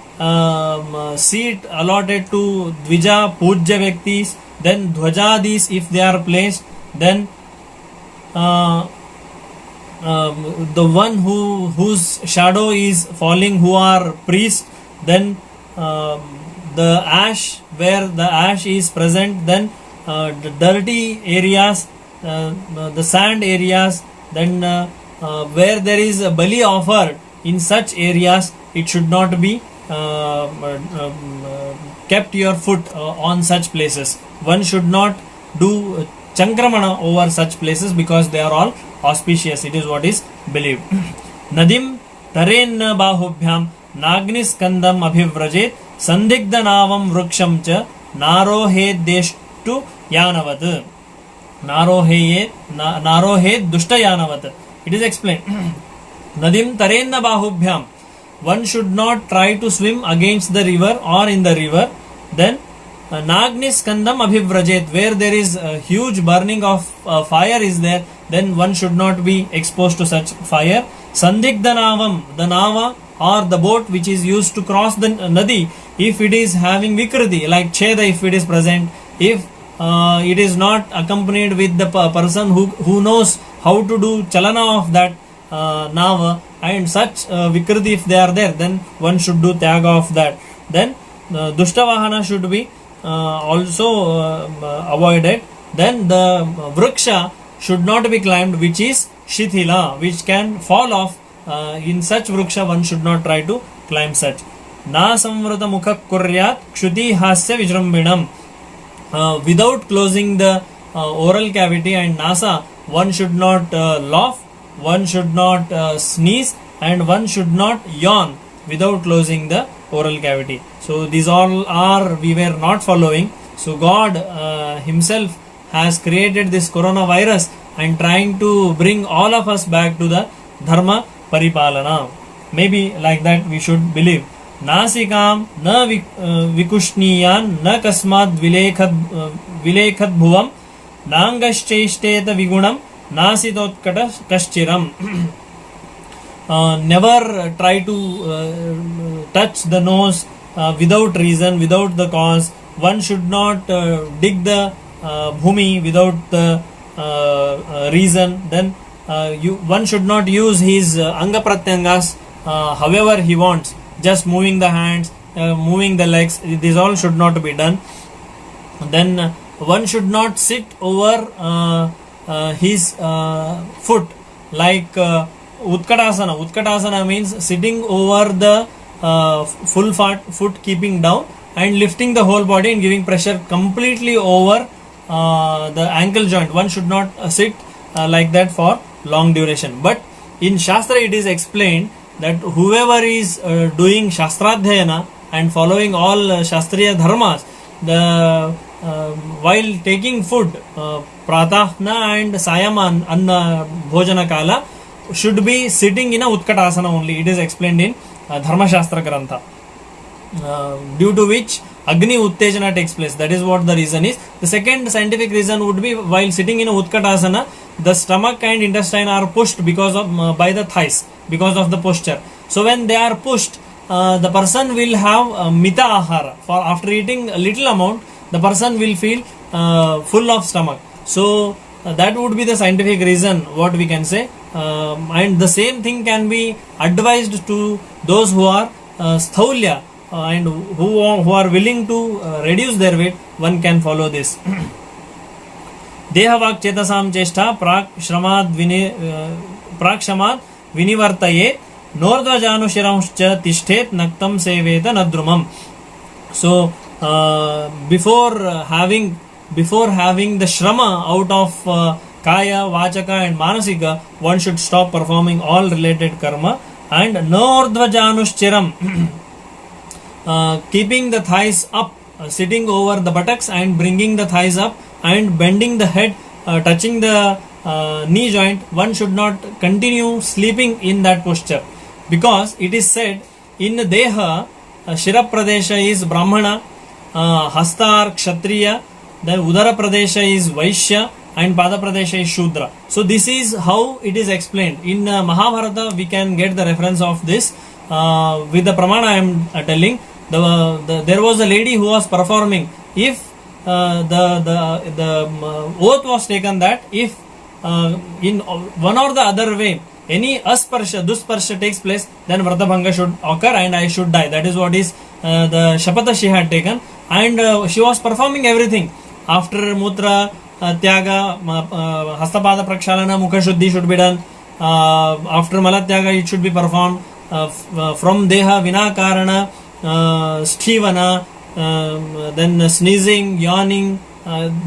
Speaker 1: seat allotted to Dvija Pujya Vyaktis, then Dhwajadis if they are placed, then the one whose shadow is falling, who are priests, then the ash, where the ash is present, then the dirty areas, the sand areas, then where there is a bali offered, in such areas it should not be kept your foot on such places. One should not do chankramana over such places because they are all auspicious. It is what is believed. Nadim tarenna bahubhyam nagniskandam abhivrajet sandigdha navam vruksham cha narohed deshtu yanavat. Narohed dushta yanavat. It is explained. Nadim tarenna bahubhyam. One should not try to swim against the river or in the river. Then Nagniskandam Abhivrajet, where there is a huge burning of fire is there, then one should not be exposed to such fire. Sandigdhanavam, the Nava or the boat which is used to cross the Nadi, if it is having Vikriti, like Cheda if it is present, if it is not accompanied with the person who knows how to do Chalana of that Nava, and such Vikriti if they are there, then one should do Tyaga of that. Then Dushtavahana should be also avoided. Then the Vriksha should not be climbed, which is Shithila, which can fall off. In such Vriksha one should not try to climb such. Na samvrata mukha kuryat kshuti hasya vijrambinam. Without closing the oral cavity and nasa, one should not laugh, one should not sneeze, and one should not yawn without closing the oral cavity. So these all are we were not following. So God himself has created this coronavirus and trying to bring all of us back to the dharma paripalana. Maybe like that we should believe. Nasikam na vikushniyan na kasmad vilekhat bhuvam nangascheshteta vigunam nasitotkata kaschiram. Never try to touch the nose without reason, without the cause. One should not dig the bhumi without the reason. Then one should not use his anga pratyangas however he wants, just moving the hands, moving the legs. This all should not be done. Then one should not sit over his foot, like Utkatasana. Utkatasana means sitting over the full foot, keeping down and lifting the whole body and giving pressure completely over the ankle joint. One should not sit like that for long duration. But in Shastra it is explained that whoever is doing Shastradhyayana and following all Shastriya dharmas, the while taking food, Pratahna and Sayama Anna Bhojana Kala, should be sitting in a Utkatasana only. It is explained in Dharma Shastra Grantha. Due to which Agni Uttejana takes place. That is what the reason is. The second scientific reason would be while sitting in a Utkatasana, the stomach and intestine are pushed because of by the thighs, because of the posture. So when they are pushed, the person will have mita ahara. For after eating a little amount, the person will feel full of stomach. So that would be the scientific reason, what we can say. And the same thing can be advised to those who are sthaulya and who are willing to reduce their weight, one can follow this. देहवाक् चेतसां चेष्टा प्राक् श्रमाद् विनिवर्तयेत् नोर्ध्वजानुशिरांश्च तिष्ठेत् नक्तं सेवेत नद्रुमम्. So before having the shrama out of kaya, vachaka and manasika, one should stop performing all related karma. And nordhvajanushchiram, keeping the thighs up, sitting over the buttocks and bringing the thighs up and bending the head, touching the knee joint, one should not continue sleeping in that posture, because it is said in deha shira pradesha is brahmana, hastar kshatriya, then udara pradesha is vaishya and pada pradesha is shudra. So this is how it is explained in Mahabharata. We can get the reference of this with the pramana I am telling. There was a lady who was performing. If the oath was taken that if in one or the other way any asparsha, dusparsha takes place, then vratabhanga should occur and I should die. That is what is the shapata she had taken, and she was performing everything. After mutra tyaga, hastapada prakshalana, mukha shuddhi should be done. After malatyaga it should be performed. From deha vinakarana, sthivana, then sneezing, yawning,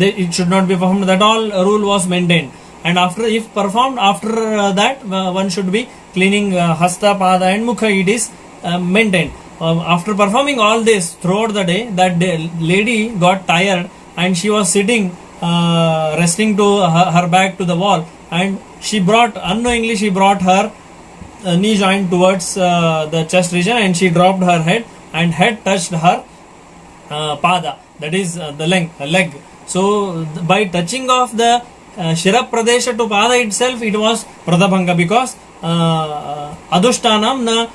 Speaker 1: it should not be performed. That all rule was maintained. And if performed after that, one should be cleaning hasta, pada and mukha. It is maintained. After performing all this throughout the day, that lady got tired and she was sitting, resting to her back to the wall, and unknowingly she brought her knee joint towards the chest region, and she dropped her head, and head touched her pada, that is the leg. So by touching of the shira pradesha to pada itself, it was pradabhanga, because adhushtanam na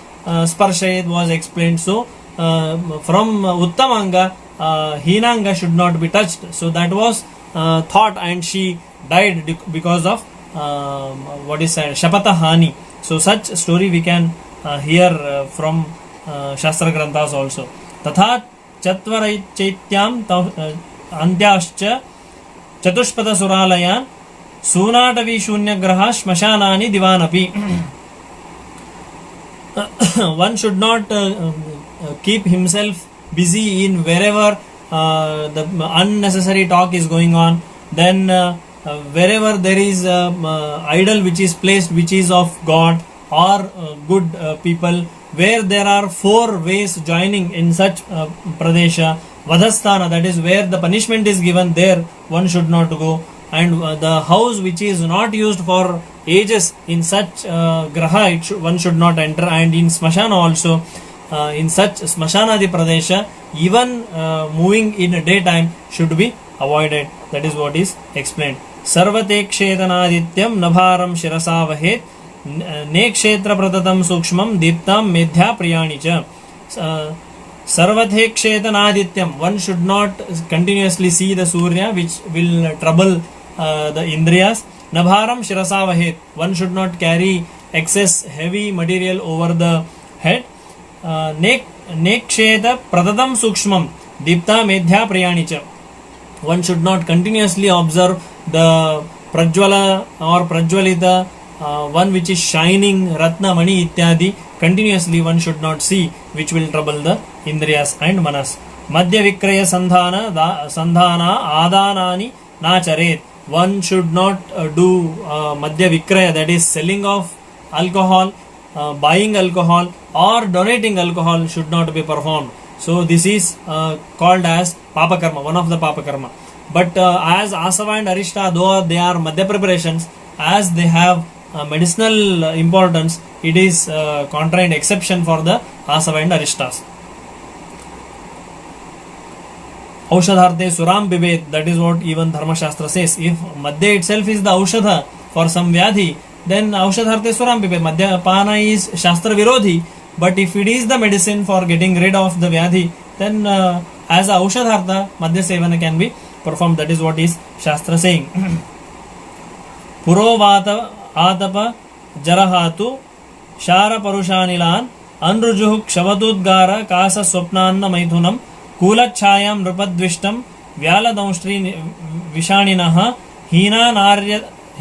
Speaker 1: sparshayet was explained. So from uttamanga, hinanga should not be touched. So that was thought, and she died because of what is said, shapata hani. So such story we can hear from Shastra Granthas also. Tatha Chatvarai Chaityam Antyascha Chatushpada Suralayan Sunatavi Shunya Graha Shmashanani Divanapi. One should not keep himself busy in wherever the unnecessary talk is going on. Then wherever there is idol which is placed, which is of God or good people, where there are 4 ways joining in such pradesha, vadhasthana, that is where the punishment is given, there one should not go. And the house which is not used for ages, in such graha one should not enter. And in smashana also, in such smashanadi pradesha, even moving in daytime should be avoided. That is what is explained. Sarvate kshetanadityam nabharam shirasa vahet nekshetra pratatam sukshmam diptam medhya priyani cha. Sarvate kshetanadityam, one should not continuously see the surya, which will trouble the indriyas. Nabharam shirasa vahet, one should not carry excess heavy material over the head. Neksheta pratatam sukshmam dipta medhya priyani cha, one should not continuously observe the prajwala or prajwalita, one which is shining, ratna, mani ityadi, continuously one should not see, which will trouble the indriyas and manas. Madhya vikraya sandhana adanani nacharet, one should not do madhya vikraya, that is selling of alcohol, buying alcohol or donating alcohol should not be performed. So this is called as papa karma, one of the papa karma. But as asava and arishta, though they are madhya preparations, as they have medicinal importance, it is contrained exception for the asava and arishtas. Aushadharte suram bibet, that is what even Dharma Shastra says. If madhya itself is the aushadha for some vyadhi, then aushadharte suram bibet. Madhya pana is shastra virodhi, but if it is the medicine for getting rid of the vyadhi, then as a aushadhartha, madhya sevana can be performed. That is what is Shastra saying. Purovata atapa jarahatu shara parushanilan अनृजुः क्षवतोद्गार कास स्वप्नान्न मैथुनं कूलच्छायां नृपद्विष्टं व्यालदंष्ट्री विषाणिनः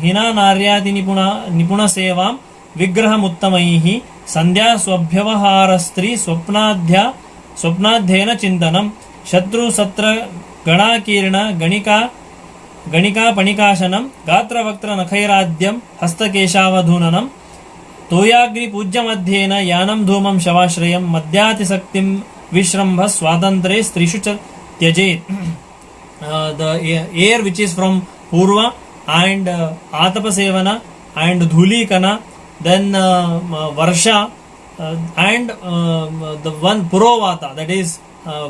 Speaker 1: हीनानार्याति निपुणसेवां विग्रहमुत्तमैः संध्या स्वभ्यवहारस्त्री स्वप्नाध्ययन चिन्तनं शत्रुसत्र गणाकीर्ण गणिका पणिकाशनं गात्रवक्त्र नखैराद्यं हस्तकेशावधूननं तोयाग्निपूज्यमध्येन यानं धूमं शवाश्रयं मद्यातिशक्तिं विश्रम्भ स्वातन्त्र्ये स्त्रीषु च त्यजेत्. The air which is from Purva and Atapasevana and Dhulikana, then Varsha and the one Purovata, that is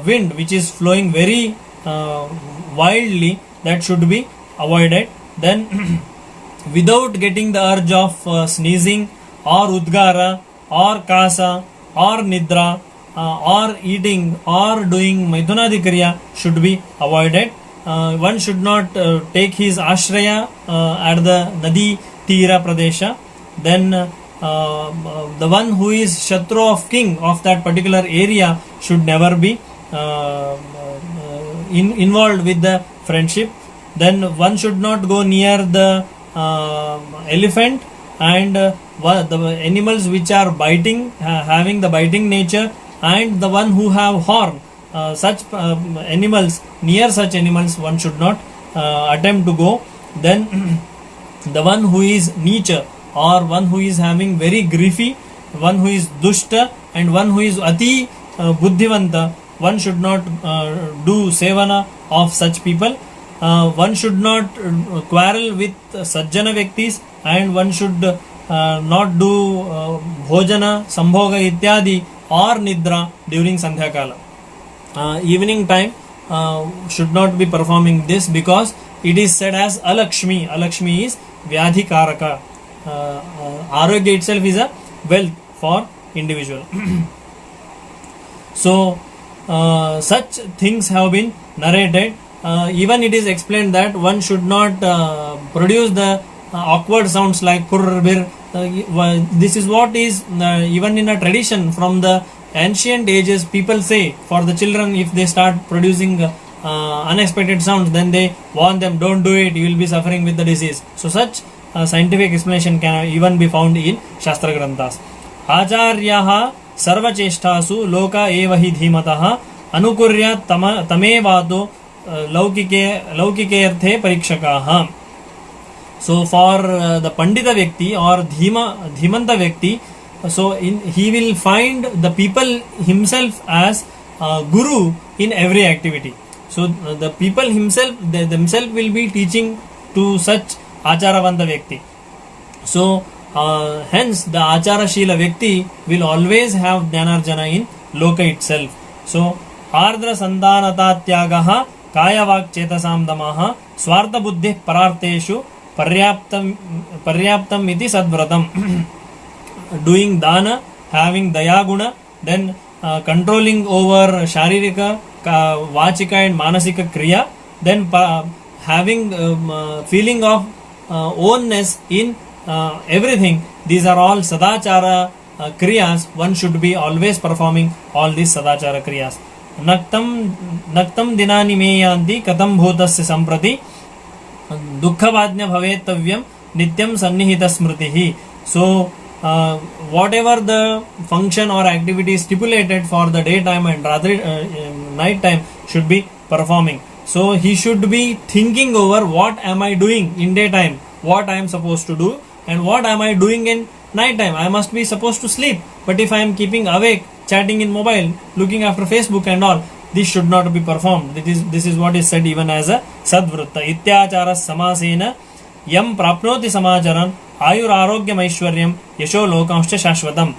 Speaker 1: wind which is flowing very wildly, that should be avoided. Then without getting the urge of sneezing or udgara or kasa or nidra or eating or doing maithunadi kriya should be avoided. One should not take his ashraya at the nadi tira pradesha. Then the one who is shatru of king of that particular area should never be involved with the friendship. Then one should not go near the elephant and the animals which are biting, having the biting nature, and the one who have horn. Such animals, near such animals one should not attempt to go. Then the one who is neecha, or one who is having very griefy, one who is dushta, and one who is ati buddhivanta, one should not do sevana of such people. One should not quarrel with sajjana vyaktis, and one should not do bhojana, sambhoga ityadi or nidra during sandhya kala. Evening time should not be performing this, because it is said as alakshmi. Alakshmi is vyadhikaraka. Arogya itself is a wealth for individual. So such things have been narrated. Even it is explained that one should not produce the awkward sounds like purr, bir. This is what is even in a tradition from the ancient ages. People say for the children, if they start producing unexpected sounds, then they warn them, don't do it, you will be suffering with the disease. So such scientific explanation can even be found in Shastra Granthas. Acharyaha sarvacheshtasu loka eva hi dhimatah anukurya tamevato laukike arthe parikshakaha. So for the Pandita Vyakti or Dhimanta Vyakti, so he will find the people himself as guru in every activity. So the people themselves will be teaching to such Acharavanta Vyakti. So hence the Acharashila Vyakti will always have Dhyanarjana in Loka itself. So Ardra Sandanata Tyagaha Kayavak Chetasam Damaha Swartha Buddhi Pararteshu Paryaptam iti Sadvratam. Doing dana, having dayaguna, then controlling over sharirika, vachika and manasika kriya, then having feeling of ownness in everything. These are all sadachara kriyas. One should be always performing all these sadachara kriyas. Naktam dinani meyanti katam bhutasya samprati dukkhavajna bhavetavyam nityam sannihita smritihi. So whatever the function or activity stipulated for the daytime and rather night time should be performing. So he should be thinking over what am I doing in daytime, what I am supposed to do, and what am I doing in night time. I must be supposed to sleep, but if I am keeping awake, chatting in mobile, looking after Facebook and all, this should not be performed. This is what is said even as a sadvrutta. Ityachara samasena yam prapnoti samacharan ayur arogyam aishwaryam yasho lokamscha shashvatam.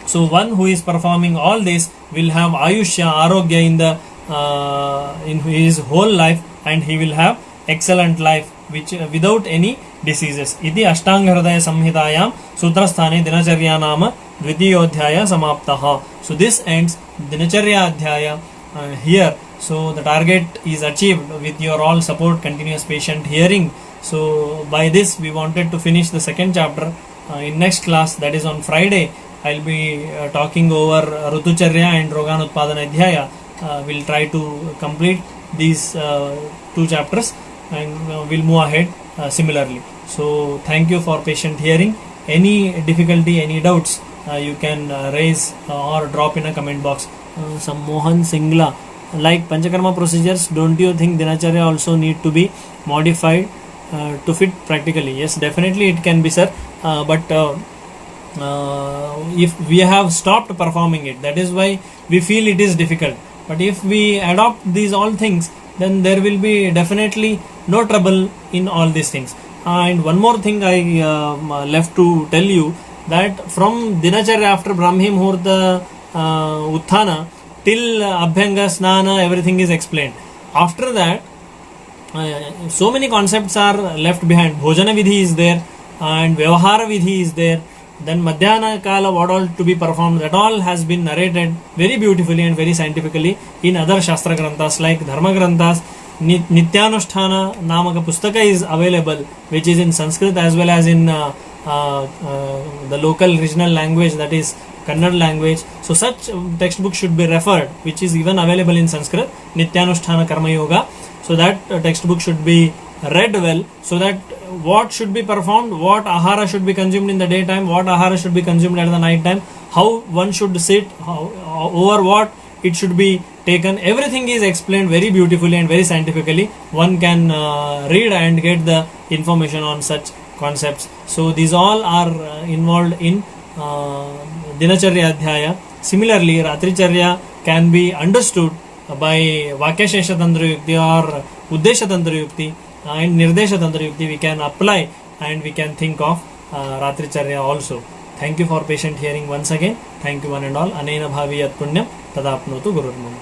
Speaker 1: So one who is performing all this will have ayushya, arogya in his whole life, and he will have excellent life which without any diseases. Iti Ashtanga Hridaya Samhitayam Sutrasthane Dinacharya Nama Dvitiyodhyaya Samaptaha. So this ends Dinacharya Adhyaya here. So the target is achieved with your all support, continuous patient hearing. So by this we wanted to finish the second chapter. In next class, that is on Friday, I'll be talking over Rutucharya and Roganutpadana Adhyaya. We'll try to complete these two chapters, and we'll move ahead similarly. So thank you for patient hearing. Any difficulty, any doubts, you can raise or drop in a comment box. Some Mohan Singla, like Panchakarma procedures, don't you think Dinacharya also need to be modified to fit practically? Yes, definitely it can be, sir. But if we have stopped performing it, that is why we feel it is difficult. But if we adopt these all things, then there will be definitely no trouble in all these things. And one more thing I left to tell you, that from Dinacharya after Brahmi Muhurta Utthana till Abhyanga Snana, everything is explained. After that, so many concepts are left behind. Bhojana Vidhi is there, and Vyavahara Vidhi is there. Then Madhyana Kala, what all to be performed, that all has been narrated very beautifully and very scientifically in other Shastra Granthas like Dharma Granthas. Nityanusthana Namaka Pustaka is available, which is in Sanskrit as well as in the local regional language, that is Kannada language. So such textbook should be referred, which is even available in Sanskrit, Nityanusthana Karma Yoga. So that textbook should be read well, so that what should be performed, what ahara should be consumed in the daytime, what ahara should be consumed at the night time, how one should sit, over what it should be taken, everything is explained very beautifully and very scientifically. One can read and get the information on such concepts. So these all are involved in Dinacharya Adhyaya. Similarly, Ratricharya can be understood by Vakyashesha Tantra Yukti or Uddesha Tantra Yukti and Nirdesha Tantra Yukti. We can apply and we can think of Ratricharya also. Thank you for patient hearing once again. Thank you one and all. Anena bhavi yat punyam tadapnotu gururmam.